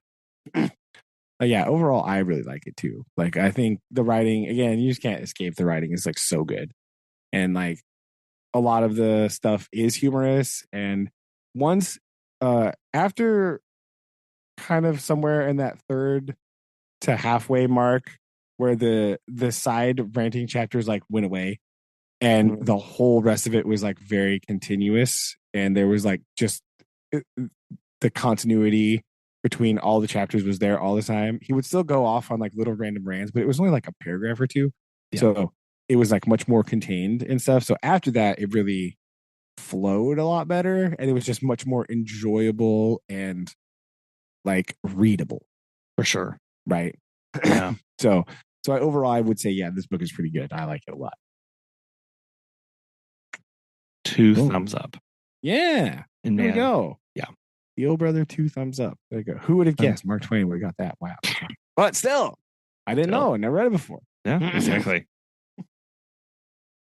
yeah, overall I really like it too. Like I think the writing, again, you just can't escape the writing. It's like so good, and like a lot of the stuff is humorous. And once after kind of somewhere in that third to halfway mark where the side ranting chapters like went away, And the whole rest of it was like very continuous. And there was like just the continuity between all the chapters was there all the time. He would still go off on like little random rants, but it was only like a paragraph or two. Yeah. So it was like much more contained and stuff. So after that, it really flowed a lot better. And it was just much more enjoyable and like readable. For sure. Right. Yeah. So overall, I would say, yeah, this book is pretty good. I like it a lot. 2 thumbs up. Yeah. And there we go. Yeah. The old brother, 2 thumbs up. There you go. Who would have guessed Mark Twain would have got that? Wow. But still, I didn't know. I never read it before. Yeah, exactly.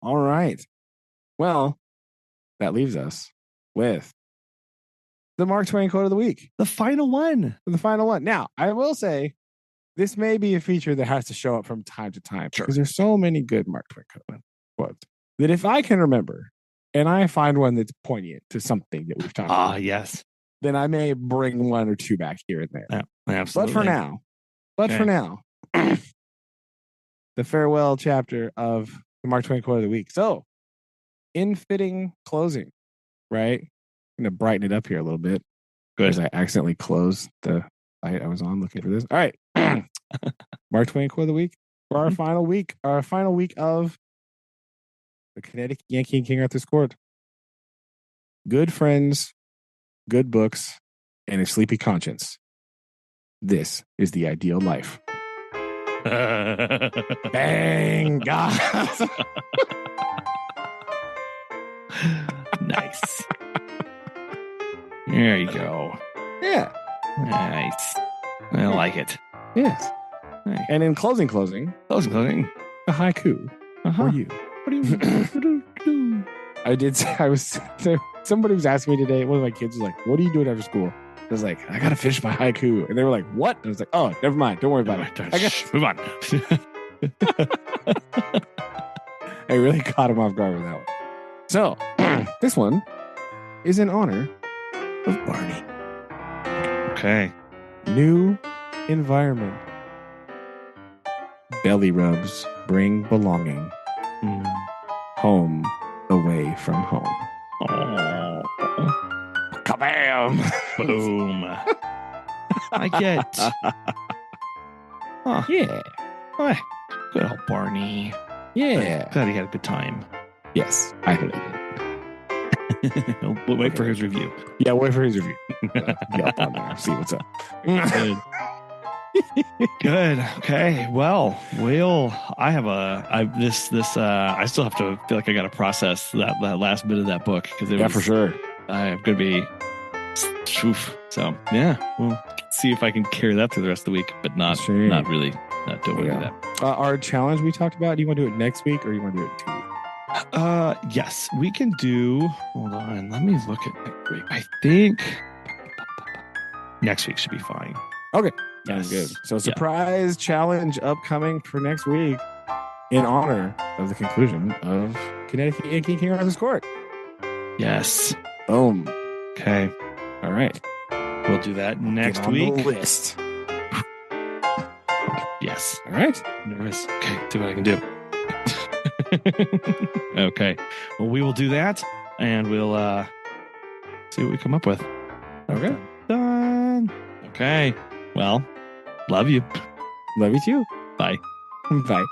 All right. Well, that leaves us with the Mark Twain quote of the week. The final one. Now, I will say, this may be a feature that has to show up from time to time. Sure. Because there's so many good Mark Twain quotes that if I can remember and I find one that's poignant to something that we've talked about. Yes. Then I may bring 1 or 2 back here and there. Yeah, absolutely. But for now, the farewell chapter of the Mark Twain quote of the week. So, in fitting closing, right? I'm going to brighten it up here a little bit. Good. Because I accidentally closed the site I was on looking for this. All right. Mark Twain quote of the week for our final week. Our final week of the Connecticut Yankee and King Arthur's Court. Good friends, good books, and a sleepy conscience. This is the ideal life. Bang! God. Nice. There you go. Yeah. Nice. I like it. Yes. Nice. And in closing, a haiku for you. What do you do? Somebody was asking me today, one of my kids was like, what are you doing after school? I was like, I got to finish my haiku. And they were like, what? And I was like, oh, never mind. Don't worry about it. Move on. I really caught him off guard with that one. So, this one is in honor of Barney. Okay. New environment. Belly rubs bring belonging. Home away from home. Oh. Kabam! Boom. I get. Huh. Yeah. Good old Barney. Yeah. Glad he had a good time. Yes, I think he did. We'll wait for his review. Yeah, wait for his review. Get up on there. See what's up. Good. Okay. Well, I still have to feel like I got to process that last bit of that book because for sure. I'm going to be oof. So yeah, we'll see if I can carry that through the rest of the week, but not really. Don't want to do that. Our challenge we talked about. Do you want to do it next week or do you want to do it in 2 weeks? Yes, we can do. Hold on, let me look at next week. I think next week should be fine. Okay. Sounds good. So surprise challenge upcoming for next week in honor of the conclusion of Connecticut Yankee King Arthur's Court. Yes. Boom. Okay. All right. We'll do that next week. The list. Yes. All right. Nervous. Okay. See what I can do. Okay. Well, we will do that and we'll see what we come up with. Okay. Done. Okay. Well, love you. Love you too. Bye. Bye.